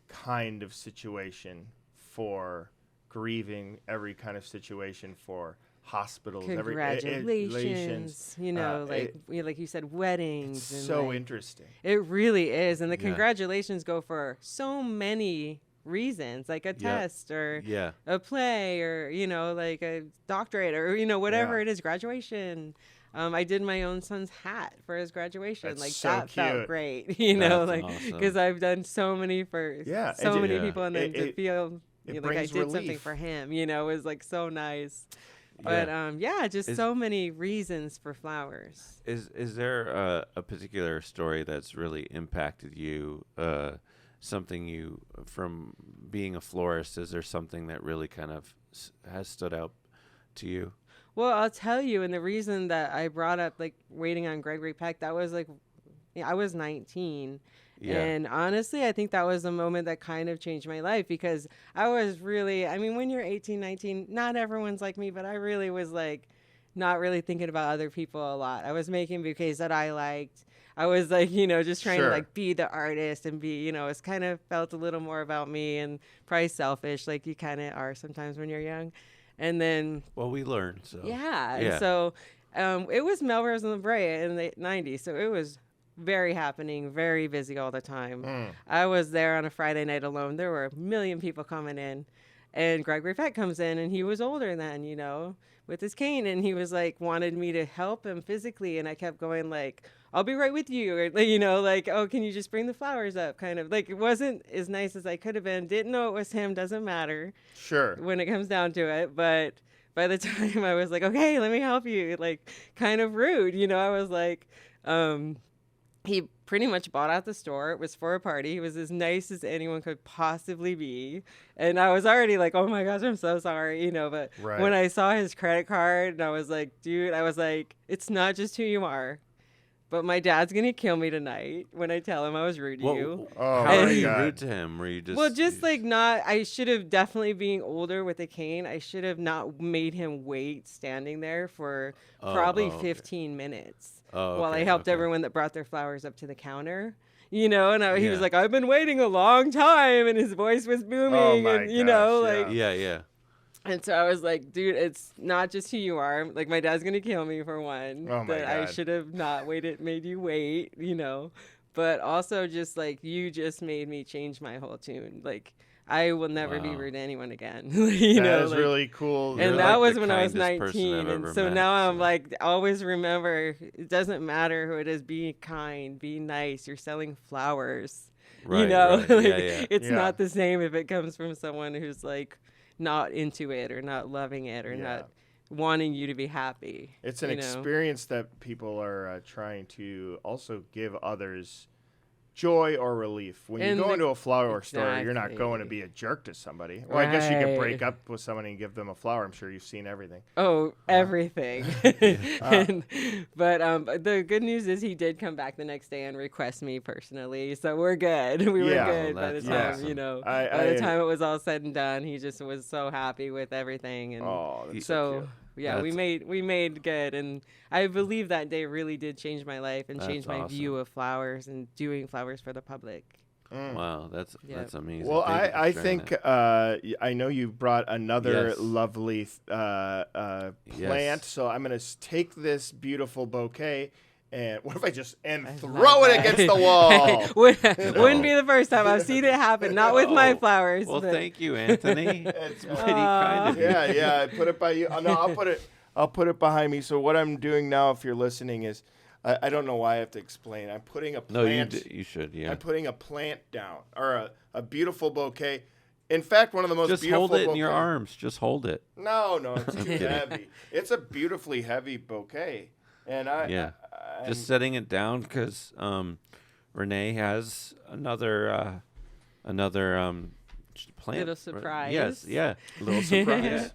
kind of situation for grieving, every kind of situation for hospitals. Congratulations, you know, like you said, weddings. It's and so like, interesting. It really is, and the congratulations go for so many reasons, like a test or a play or, you know, like a doctorate or, you know, whatever it is, graduation. I did my own son's hat for his graduation. That's like so that cute. felt great, you know, That's like awesome. because I've done so many for so many people, and then to feel like I did relief. something for him, you know, was like so nice. But just so many reasons for flowers. Is there a particular story that's really impacted you? Something you, from being a florist, is there something that really kind of has stood out to you? Well, I'll tell you, and the reason that I brought up like waiting on Gregory Peck, that was like, I was 19. Yeah. And honestly, I think that was a moment that kind of changed my life, because I was really, I mean, when you're 18, 19, not everyone's like me, but I really was like not really thinking about other people a lot. I was making bouquets that I liked. I was like, you know, just trying to like be the artist and be, you know, it's kind of felt a little more about me and probably selfish, like you kind of are sometimes when you're young. And then, well, we learned. So And so it was Melrose and La Brea in the 90s. So it was very happening, very busy all the time. I was there on a Friday night alone. There were a million people coming in, and Gregory Peck comes in, and he was older then, you know, with his cane, and he was like, wanted me to help him physically. And I kept going like, I'll be right with you. Or, you know, like, oh, can you just bring the flowers up? Kind of like, it wasn't as nice as I could have been. Didn't know it was him. Doesn't matter. Sure. When it comes down to it. But by the time I was like, okay, let me help you, like kind of rude, you know, I was like, he pretty much bought out the store. It was for a party. He was as nice as anyone could possibly be. And I was already like, oh my gosh, I'm so sorry, you know, but when I saw his credit card and I was like, dude, I was like, it's not just who you are, but my dad's going to kill me tonight when I tell him I was rude to you. Oh, how are you rude to him? Were you just... Well, just like not, I should have definitely, being older with a cane, I should have not made him wait standing there for probably 15 minutes while I helped everyone that brought their flowers up to the counter. You know, and he was like, I've been waiting a long time, and his voice was booming, and you know, like... Yeah. And so I was like, dude, it's not just who you are. Like, my dad's going to kill me for one. Oh, my God. I should have not made you wait, you know. But also just, like, you just made me change my whole tune. Like, I will never be rude to anyone again. you know, is really cool. And that was when I was 19. And so now I'm like, always remember, it doesn't matter who it is. Be kind. Be nice. You're selling flowers. Right, you know? Right. It's not the same if it comes from someone who's, like, not into it or not loving it or not wanting you to be happy. It's an experience that people are trying to also give others joy or relief. When you go into a flower store, you're not going to be a jerk to somebody. Well, I guess you can break up with somebody and give them a flower. I'm sure you've seen everything. Oh, everything. But the good news is he did come back the next day and request me personally. So we're good. We were good by the time, awesome. you know, by the time it was all said and done. He just was so happy with everything. And that's so cute. yeah, we made good, and I believe that day really did change my life and change my view of flowers and doing flowers for the public. Wow, that's amazing. Well, I think I know you brought another lovely plant, so I'm gonna take this beautiful bouquet. And what if I just throw it against the wall? Wouldn't be the first time. I've seen it happen. Not with my flowers. Well, thank you, Anthony. It's pretty kind of you. Yeah. I put it by you. Oh, no, I'll put it behind me. So what I'm doing now, if you're listening, is I don't know why I have to explain. I'm putting a plant. No, you should. Yeah. I'm putting a plant down, or a beautiful bouquet. In fact, one of the most beautiful. Just hold it in your arms. Just hold it. No, it's too heavy. It's a beautifully heavy bouquet, and just setting it down because Renee has another plant. Little surprise. Yes, yeah, little surprise.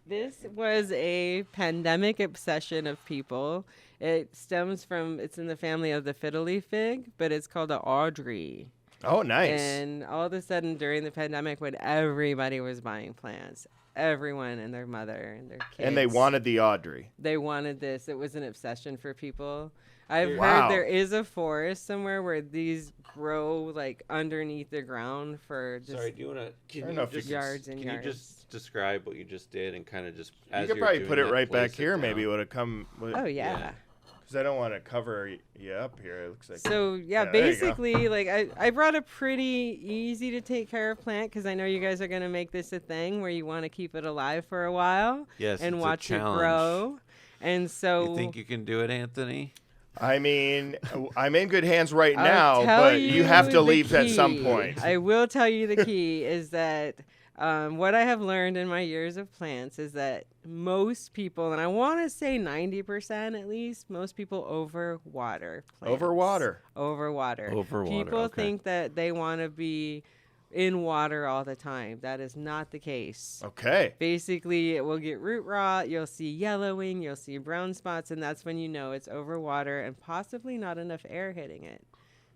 This was a pandemic obsession of people. It stems from, it's in the family of the fiddle leaf fig, but it's called the Audrey. Oh, nice. And all of a sudden during the pandemic, when everybody was buying plants, everyone and their mother and their kids. And they wanted the Audrey. They wanted this. It was an obsession for people. I've Wow. heard there is a forest somewhere where these grow like underneath the ground for just Sorry, do you want to? I Can don't you know if just you yards and can you yards. just describe what you just did and kind of just You as could you're probably doing put it that, right back place here. down. Maybe would have come. Oh yeah. Because I don't want to cover you up here. It looks like. So yeah, there you go. basically, like I brought a pretty easy to take care of plant because I know you guys are gonna make this a thing where you want to keep it alive for a while Yes, and it's watch a it challenge. grow. And so You think you can do it, Anthony? I mean, I'm in good hands right I'll now, tell but you have to the leave at some key. point. I will tell you the key is that what I have learned in my years of plants is that most people, and I want to say 90% at least, most people overwater plants. Overwater. Overwater, People okay. think that they want to be in water all the time. That is not the case. Okay. Basically, it will get root rot. You'll see yellowing. You'll see brown spots. And that's when you know it's overwater and possibly not enough air hitting it.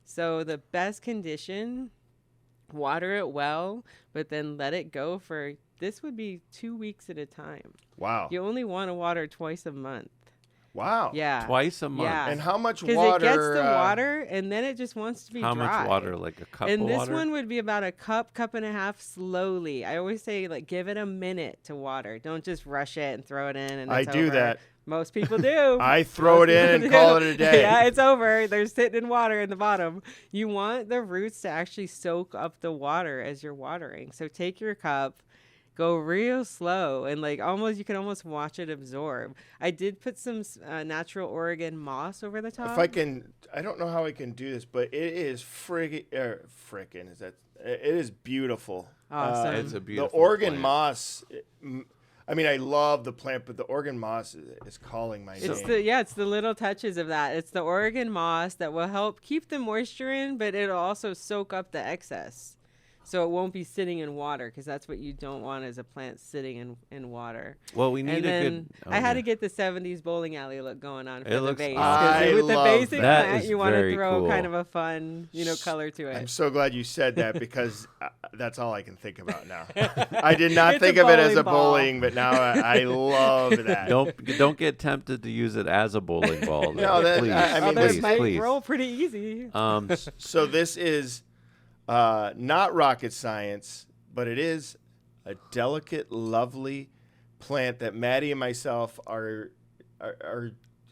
So the best condition, water it well, but then let it go for, this would be 2 weeks at a time. Wow. You only want to water twice a month. Wow. Yeah. Twice a month. Yeah. And how much Because water? it gets the water and then it just wants to be How dry. much water? Like a cup And of this water? one would be about a cup and a half slowly. I always say, like, give it a minute to water. Don't just rush it and throw it in. And I it's do over. that. Most people do. I throw it in and do. call it a day. Yeah, it's over. They're sitting in water in the bottom. You want the roots to actually soak up the water as you're watering. So take your cup, go real slow, and like you can almost watch it absorb. I did put some natural Oregon moss over the top. If I can, I don't know how I can do this, but it is frickin'. It is beautiful. Awesome. It's a The beautiful Oregon plant. moss. I mean, I love the plant, but the Oregon moss is calling my name. It's the little touches of that. It's the Oregon moss that will help keep the moisture in, but it'll also soak up the excess. So it won't be sitting in water because that's what you don't want as a plant sitting in water. Well, we need And a then good. I had to get the 70s bowling alley look going on for It the looks vase. 'cause awesome. with the I basic love that. plant, That you is want to very throw cool. kind of a fun, color to I'm it. so glad you said that because that's all I can think about now. I did not It's think a of it as bowling a ball. bowling, but now I love that. Don't get tempted to use it as a bowling ball. though. No, that- please, I mean, Others please, might please. roll pretty easy. So this is not rocket science, but it is a delicate, lovely plant that Maddie and myself are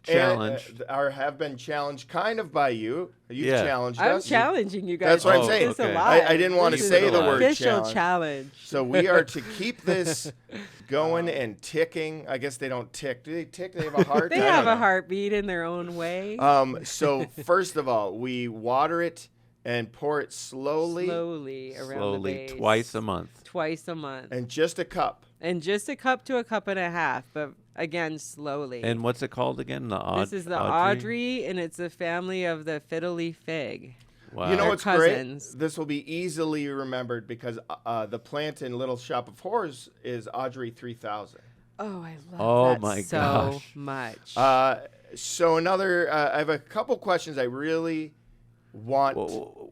Challenged. have been challenged kind of by you. You've Yeah. challenged I'm us. challenging you guys. That's what to I'm keep saying. this Okay. alive. I didn't want to This say is the an word official challenge. challenge. So we are to keep this going and ticking. I guess they don't tick. Do they tick? They have a heart? They I don't have a know. heartbeat in their own way. So first of all, we water it and pour it slowly Slowly around the Slowly, base. twice a month. Twice a month. and just a cup. And just a cup to a cup and a half, but again, slowly. And what's it called again? this is the Audrey, and it's a family of the fiddle leaf fig. Wow. You know They're what's cousins. great? This will be easily remembered because the plant in Little Shop of Horrors is Audrey 3000. Oh, I love Oh that my so gosh. much. So another, I have a couple questions I really want.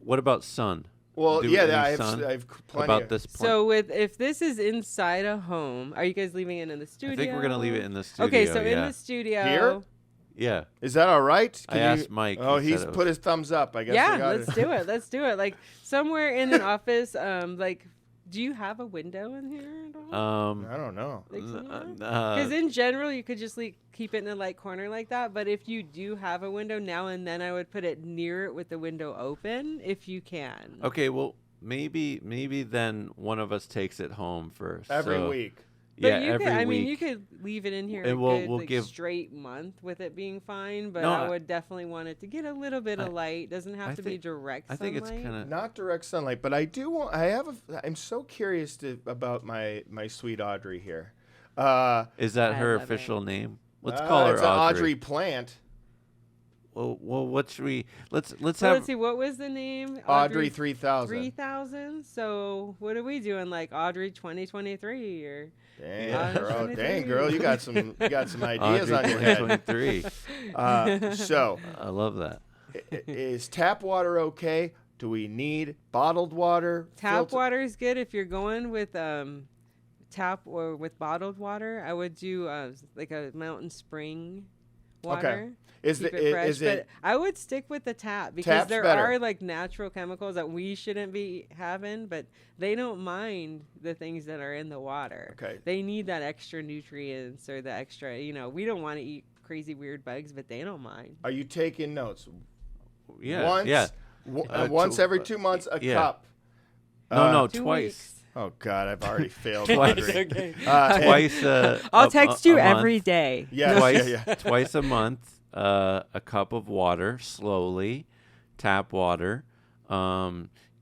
What about sun? Well, Do yeah, any I sun have plenty. about of, this plant? So if this is inside a home, are you guys leaving it in the studio? I think we're gonna leave it in the studio. Okay, so yeah. in the studio. Here? Yeah. Is that all right? I asked Mike. Oh, he he's said it put was- his thumbs up. I guess. Yeah, we got let's it. do it. Let's do it. Like somewhere in an office, like, do you have a window in here at all? I don't know. Because in general, you could just keep it in a light corner like that. But if you do have a window, now and then I would put it near it with the window open if you can. Okay, well, maybe then one of us takes it home first. Every so- week. But Yeah, you every could, I week. mean, you could leave it in here And a we'll- good, we'll like, give- straight month with it being fine. But No, I I- would definitely want it to get a little bit of light. Doesn't have I to be think- direct I think sunlight. it's kind of. Not direct sunlight, but I do want. I'm so curious about my sweet Audrey here. Is that I her love it. official name? Let's call her it's an Audrey. Audrey plant. Well, what should we? Let's So have. let's see. What was the name? Audrey 3000. 3000. So what are we doing? Like Audrey 2023 or? Dang, Audrey girl. 23. Dang, girl. You got some ideas Audrey on your head. 2023. So, I love that. is tap water okay? Do we need bottled water? Tap filter- water is good if you're going with tap or with bottled water. I would do like a mountain spring water. Okay. Is Keep the it fresh, is it but I would stick with the tap because Tap's there better. are like natural chemicals that we shouldn't be having, but they don't mind the things that are in the water. Okay. They need that extra nutrients or the extra, we don't want to eat crazy weird bugs, but they don't mind. Are you taking notes? Yeah. Once, yeah. Once every 2 months, a yeah. cup. No, 2 twice. weeks. Oh God, I've already failed. Twice. laundry. Okay. Twice. I'll text you a month. every day. Yes, Twice, yeah. twice a month, a cup of water, slowly, tap water.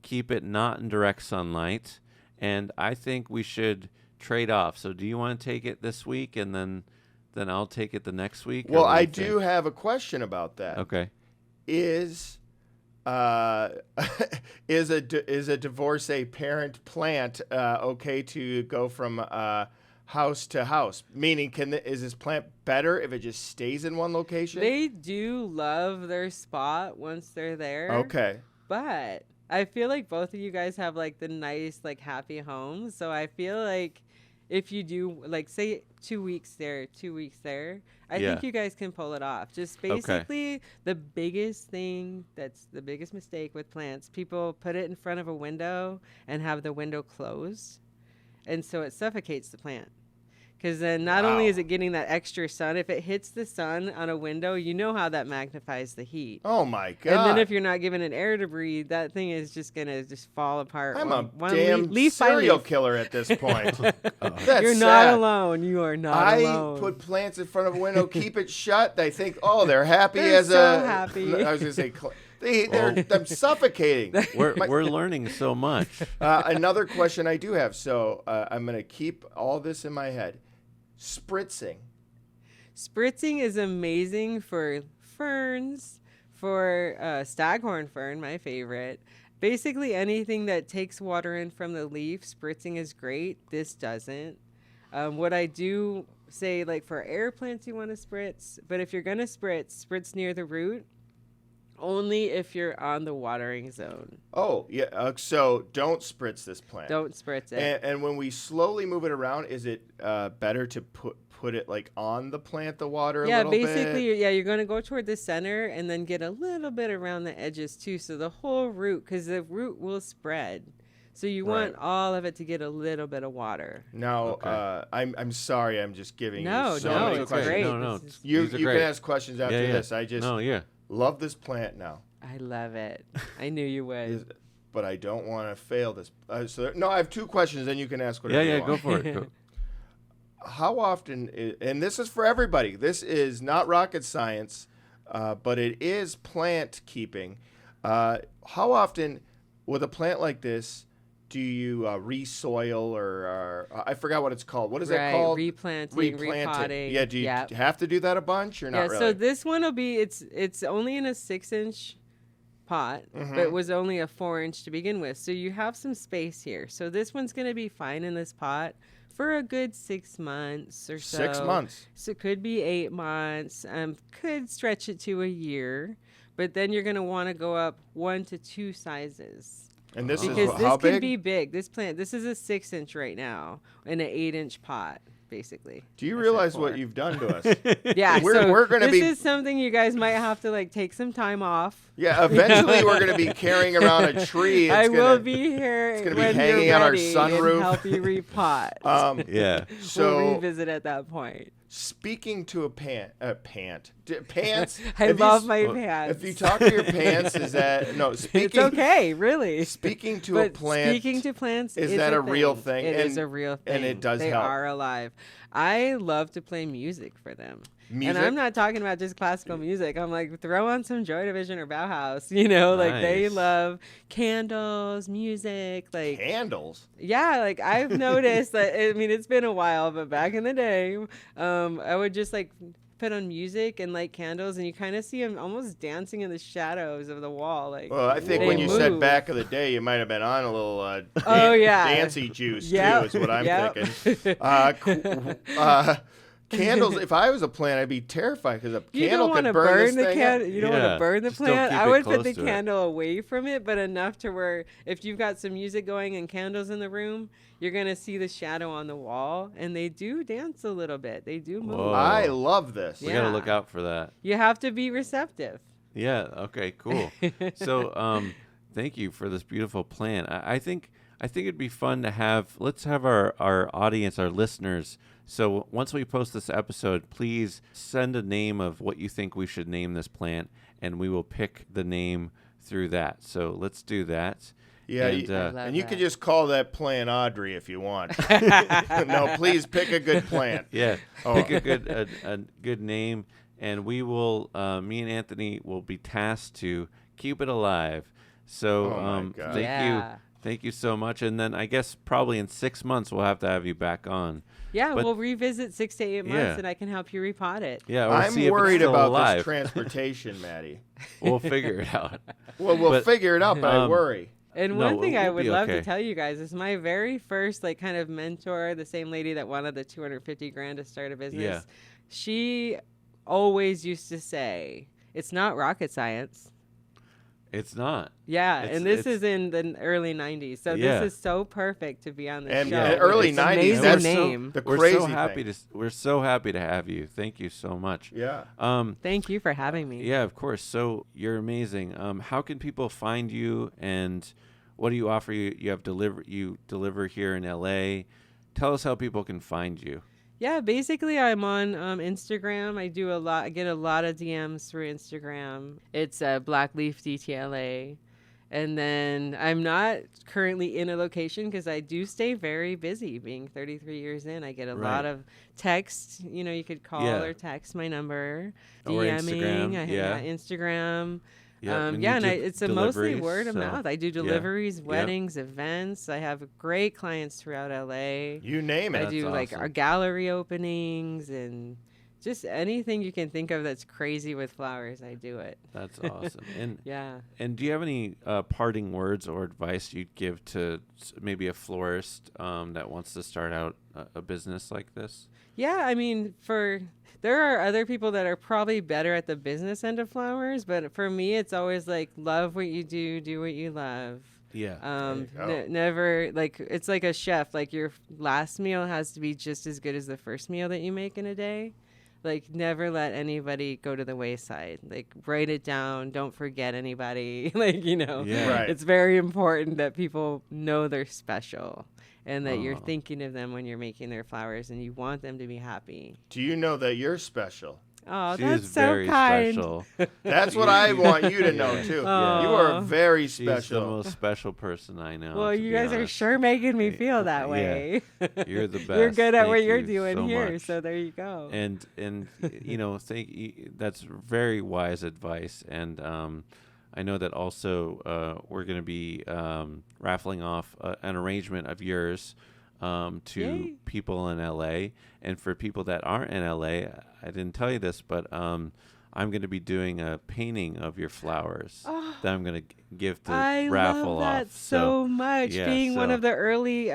Keep it not in direct sunlight, and I think we should trade off. So, do you want to take it this week, and then I'll take it the next week? Well, or what I you do think? have a question about that. Okay. Is is a divorcee parent plant okay to go from house to house? Meaning, is this plant better if it just stays in one location? They do love their spot once they're there. Okay. But I feel like both of you guys have like the nice, like happy homes. So I feel like if you do like say 2 weeks there, 2 weeks there, I Yeah. think you guys can pull it off. Just basically the biggest thing that's the biggest mistake with plants, people put it in front of a window and have the window closed. And so it suffocates the plant. Because then not only is it getting that extra sun, if it hits the sun on a window, you know how that magnifies the heat. Oh my God. And then if you're not giving it air to breathe, that thing is just going to just fall apart. I'm one a damn leaf by serial leaf. killer at this point. That's You're sad. not alone. You are not alone. I put plants in front of a window, keep it shut. They think, oh, they're happy They're as so a. happy. I was going to say, they're suffocating. We're learning so much. Another question I do have. So I'm going to keep all this in my head. Spritzing. Spritzing is amazing for ferns, for staghorn fern, my favorite. Basically anything that takes water in from the leaf, spritzing is great. This doesn't. What I do say, like for air plants, you want to spritz, but if you're going to spritz near the root, only if you're on the watering zone. Oh, yeah. So don't spritz this plant. Don't spritz it. And when we slowly move it around, is it better to put it like on the plant, the water a little bit? Yeah, basically, you're going to go toward the center and then get a little bit around the edges too. So the whole root, because the root will spread. So you want all of it to get a little bit of water. Now, Okay. I'm sorry. I'm just giving No, you so no, many it's questions. great. No, This is- You these are can great. ask questions after Yeah. this. I just No, yeah. love this plant now. I love it. I knew you would. But I don't want to fail this. No, I have two questions, and you can ask whatever Yeah, you go want. for it. Go. How often, and this is for everybody, this is not rocket science, but it is plant keeping. How often, with a plant like this, do you re-soil or I forgot what it's called. What is that called? Replanting, repotting. Yeah, do you have to do that a bunch or not really? So this one will be, it's only in a 6-inch pot, but it was only a 4-inch to begin with. So you have some space here. So this one's going to be fine in this pot for a good 6 months or so. 6 months. So it could be 8 months. Could stretch it to a year. But then you're going to want to go up 1 to 2 sizes. And this Because is this how can big? be big. This plant, this is a 6-inch right now in an 8-inch pot, basically. Do you I said realize what 4. you've done to us? Yeah, We're gonna this be- is something you guys might have to like take some time off. Yeah, eventually we're going to be carrying around a tree. I It's will gonna- be here gonna be when hanging you're on our ready sunroof. and help you repot. Yeah. So we'll revisit at that point. speaking to pants. I love my pants. If you talk to your pants, is that no? Speaking, It's okay, really. Speaking to But a plant. speaking to plants is is that a real thing? It is And- a real thing. and it does they help. are alive. I love to play music for them. Music? And I'm not talking about just classical music. I'm like, throw on some Joy Division or Bauhaus. You know, like they Nice. love candles, music, like Candles. yeah, like I've noticed that. I mean, it's been a while, but back in the day, I would just like put on music and light candles, and you kind of see them almost dancing in the shadows of the wall. Like, Well, I think they when you said move. back of the day, you might have been on a little Oh, yeah. dancy juice Yep, too, is what I'm yep. thinking. Candles. If I was a plant, I'd be terrified because a You candle don't want could to burn burn this the thing candle. up. You don't want to burn the Just don't plant. keep I it would put close the to it. candle away from it, but enough to where if you've got some music going and candles in the room, you're gonna see the shadow on the wall, and they do dance a little bit. They do move. Whoa. I love this. We gotta Yeah. look out for that. You have to be receptive. Yeah. Okay. Cool. So, thank you for this beautiful plan. I think it'd be fun to have. Let's have our audience, our listeners. So once we post this episode, please send a name of what you think we should name this plant, and we will pick the name through that. So let's do that. Yeah, And, and you could just call that plant Audrey if you want. No, please pick a good plant. Yeah, Oh. pick a good name, and we will. Me and Anthony will be tasked to keep it alive. So Oh my God. thank you so much. And then I guess probably in 6 months we'll have to have you back on. Yeah, But- we'll revisit 6 to 8 months, Yeah. and I can help you repot it. Yeah, or I'm see if it's worried still about alive. this transportation, Maddie. We'll figure it out. Well, we'll But, figure it out, but I um, worry. And No, one thing I we'll would be love okay. to tell you guys is my very first kind of mentor, the same lady that wanted the 250 grand to start a business. Yeah. She always used to say, "It's not rocket science." It's not. Yeah, It's- and this it's- is in the early 90s. So Yeah. this is so perfect to be on the And show. early It's 90s, amazing that's name. the We're crazy so happy thing. we're so happy to have you. Thank you so much. Yeah. Thank you for having me. Yeah, of course. So you're amazing. How can people find you, and what do you offer? You deliver here in LA. Tell us how people can find you. Yeah, basically I'm on Instagram. I get a lot of DMs through Instagram. It's Blackleaf DTLA. And then I'm not currently in a location because I do stay very busy. Being 33 years in, I get a lot Right. of texts. You could call Yeah. or text my number. Or DMing. Instagram, I yeah. Instagram. Yeah, and you and do it's a mostly deliveries, word of so- mouth. I do deliveries, weddings, events. I have great clients throughout LA. You name it. I do That's awesome. our gallery openings and just anything you can think of that's crazy with flowers. I do it. That's awesome. And Yeah. and do you have any parting words or advice you'd give to maybe a florist that wants to start out a business like this? Yeah, I mean, there are other people that are probably better at the business end of flowers, but for me, it's always love what you do what you love. Yeah. go. Never it's like a chef. Your last meal has to be just as good as the first meal that you make in a day. Never let anybody go to the wayside. Write it down. Don't forget anybody. Yeah. Right. It's very important that people know they're special and that you're Oh. thinking of them when you're making their flowers and you want them to be happy. Do you know that you're special? Oh, She that's is so very kind. special. That's what I want you to know, Yeah. too. Yeah. You are very She's the special. most special person I know. Well, to you be guys are honest. sure making me feel that Yeah. way. You're the best. You're good at what Thank you're you doing so here, much. so there you go. And that's very wise advice. And I know that also we're going to be raffling off an arrangement of yours to Yay. people in LA. And for people that aren't in LA, I didn't tell you this, but I'm going to be doing a painting of your flowers that I'm going to give to I raffle love that off. so much. yeah, Being one so- of the early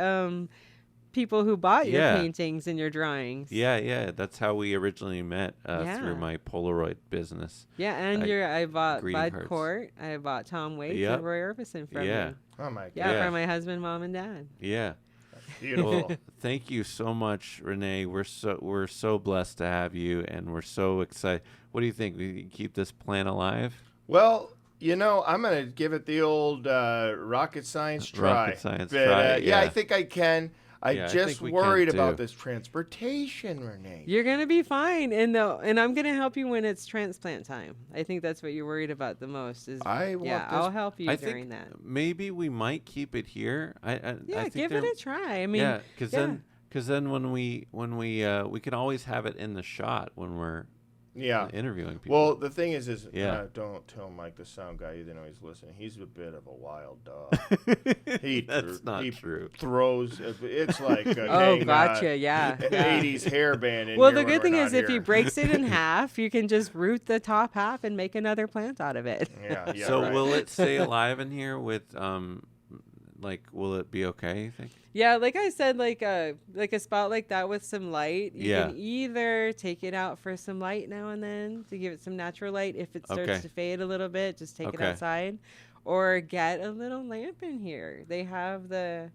people who bought your Yeah. paintings and your drawings. Yeah, that's how we originally met Yeah. through my Polaroid business. Yeah, and I- I bought greeting Bud cards. Court. I bought Tom Waits Yep. and Roy Orbison from Yeah. you. Oh, my God. Yeah, Yeah. from my husband, mom, and dad. Yeah. Beautiful. Well, thank you so much, Renee. We're so blessed to have you, and we're so excited. What do you think? We can keep this plan alive? Well, I'm going to give it the old rocket science try. Rocket science But, try, yeah, I yeah. think I can. I Yeah, I just think we worried can, about too. this transportation, Renee. You're gonna be fine, and I'm gonna help you when it's transplant time. I think that's what you're worried about the most. I want this- I'll help you I during think that. maybe we might keep it here. I Yeah, think give it there- a try. I mean, yeah, because yeah. then when we can always have it in the shot when we're Yeah. interviewing people. Well, the thing is Yeah. don't tell Mike, the sound guy, even though he's listening. He's a bit of a wild dog. That's not he true. Throws. It's like Oh, gotcha. Yeah. 80s hairband. Well, here the when good we're thing not is if he here. breaks it in half, you can just root the top half and make another plant out of it. Yeah. So right. will it stay alive in here with Like, will it be okay, you think? Yeah, like I said, like a spot like that with some light, you can either take it out for some light now and then to give it some natural light. If it starts to fade a little bit, just take it outside, or get a little lamp in here. They have the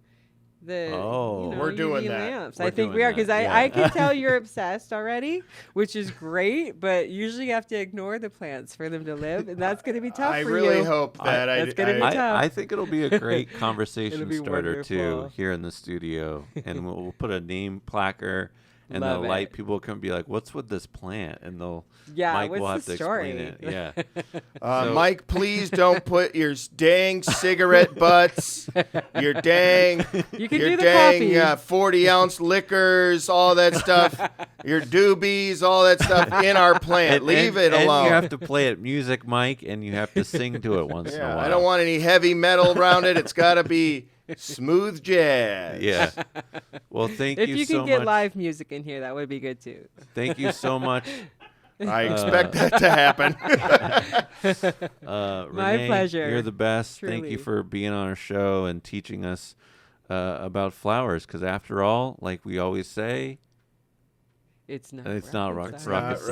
we're doing UV that. lamps. We're I think doing we are, that. because I can tell you're obsessed already, which is great. But usually you have to ignore the plants for them to live, and that's going to be tough. I for really you. hope that that's going to be tough. I think it'll be a great conversation be starter too wonderful. here in the studio, and we'll put a name placard, and Love the light it. people can be like, "What's with this plant?" And they'll what's Mike will have the to story? explain it. Yeah. Mike, please don't put your dang cigarette butts, your dang, You can your do the dang coffee. 40-ounce liquors, all that stuff, your doobies, all that stuff in our plant. Leave it alone. And you have to play it music, Mike, and you have to sing to it once in a while. I don't want any heavy metal around it. It's got to be smooth jazz. Yeah. Well, thank If you you so can get much. live music in here, that would be good too. Thank you so much. I expect that to happen. Renee, pleasure. You're the best. Thank Truly. you for being on our show and teaching us about flowers. Because after all, like we always say, It's not. it's not rocket science.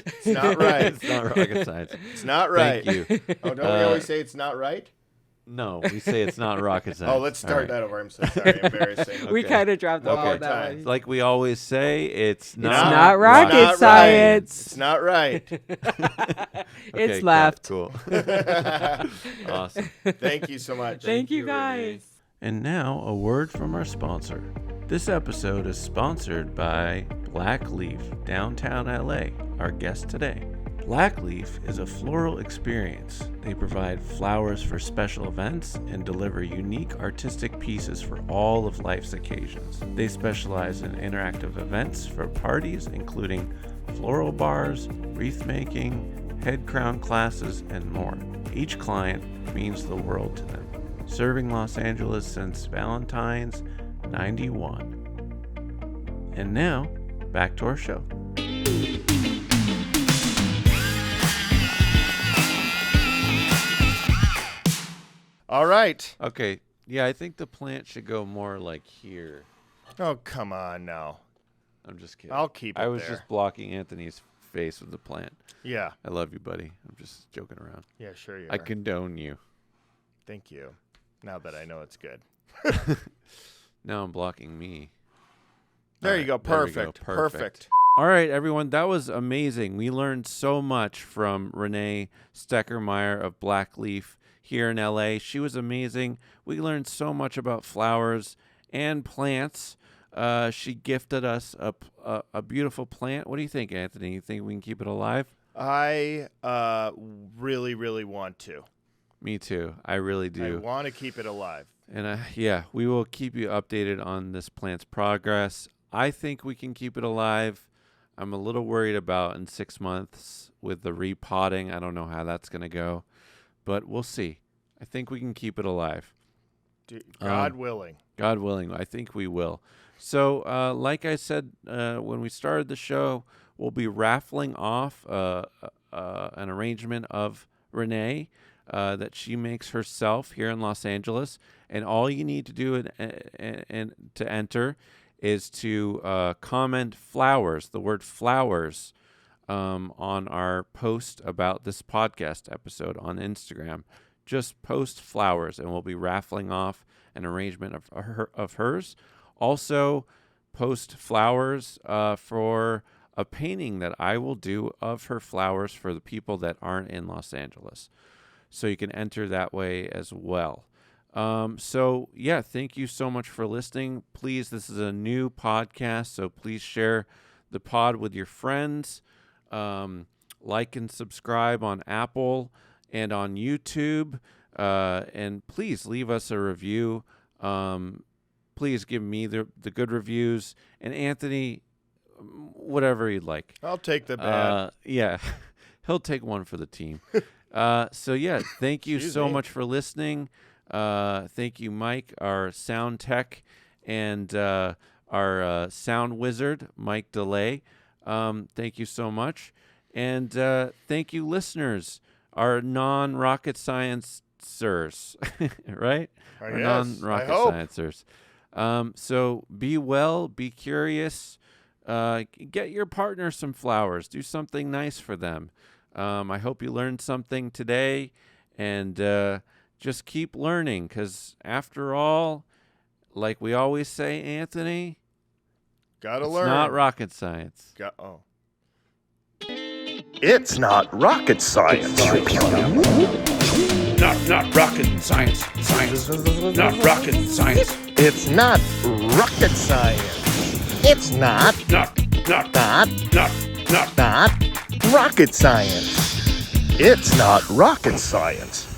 It's not right. It's not rocket science. It's not right. Thank you. Oh, don't we always say it's not right? No, we say it's not rocket science. Oh, let's start that over. I'm so sorry. Embarrassing. We kind of dropped the One ball more on that time. one. Like we always say, it's not, not rocket Not right. science. It's not right. Okay, It's cut. left. Cool. Awesome. Thank you so much. Thank you Renee. guys. And now, a word from our sponsor. This episode is sponsored by Black Leaf, downtown LA, our guest today. Black Leaf is a floral experience. They provide flowers for special events and deliver unique artistic pieces for all of life's occasions. They specialize in interactive events for parties, including floral bars, wreath making, head crown classes, and more. Each client means the world to them. Serving Los Angeles since Valentine's 91. And now, back to our show. All right. Okay, yeah, I think the plant should go more like here. Oh, come on now. I'm just kidding. I'll keep it I was there. just blocking Anthony's face with the plant. Yeah. I love you, buddy. I'm just joking around. Yeah, sure you are. I condone you. Thank you. Now that I know it's good. Now I'm blocking me. There All you go. right, there we Perfect. go. Perfect. All right, everyone. That was amazing. We learned so much from Renee Steckemeier of Black Leaf here in LA. She was amazing. We learned so much about flowers and plants. She gifted us a beautiful plant. What do you think, Anthony? You think we can keep it alive? I really, really want to. Me too. I really do. I want to keep it alive. And yeah, we will keep you updated on this plant's progress. I think we can keep it alive. I'm a little worried about in 6 months with the repotting. I don't know how that's going to go, but we'll see. I think we can keep it alive. God willing. God willing, I think we will. So, like I said when we started the show, we'll be raffling off an arrangement of Renee that she makes herself here in Los Angeles. And all you need to do and to enter is to comment flowers, the word flowers, on our post about this podcast episode on Instagram. Just post flowers, and we'll be raffling off an arrangement of hers. Also, post flowers for a painting that I will do of her flowers for the people that aren't in Los Angeles. So you can enter that way as well. So, yeah, thank you so much for listening. Please, this is a new podcast, so please share the pod with your friends. Like and subscribe on Apple and on YouTube. And please leave us a review. Please give me the good reviews. And Anthony, whatever you'd like. I'll take the bad. Yeah, he'll take one for the team. So, yeah, thank you so much for listening. Thank you, Mike, our sound tech, and our sound wizard, Mike DeLay. Thank you so much. And thank you, listeners, our non-rocket science sciencers, right? I Or guess. non-rocket I hope. sciencers. So be well, be curious. Get your partner some flowers. Do something nice for them. I hope you learned something today, and just keep learning, because after all, like we always say, Anthony, Gotta it's learn. not rocket science. It's not rocket science. Not rocket science. Science. Not rocket science. It's not rocket science. It's not rocket science. It's not rocket science.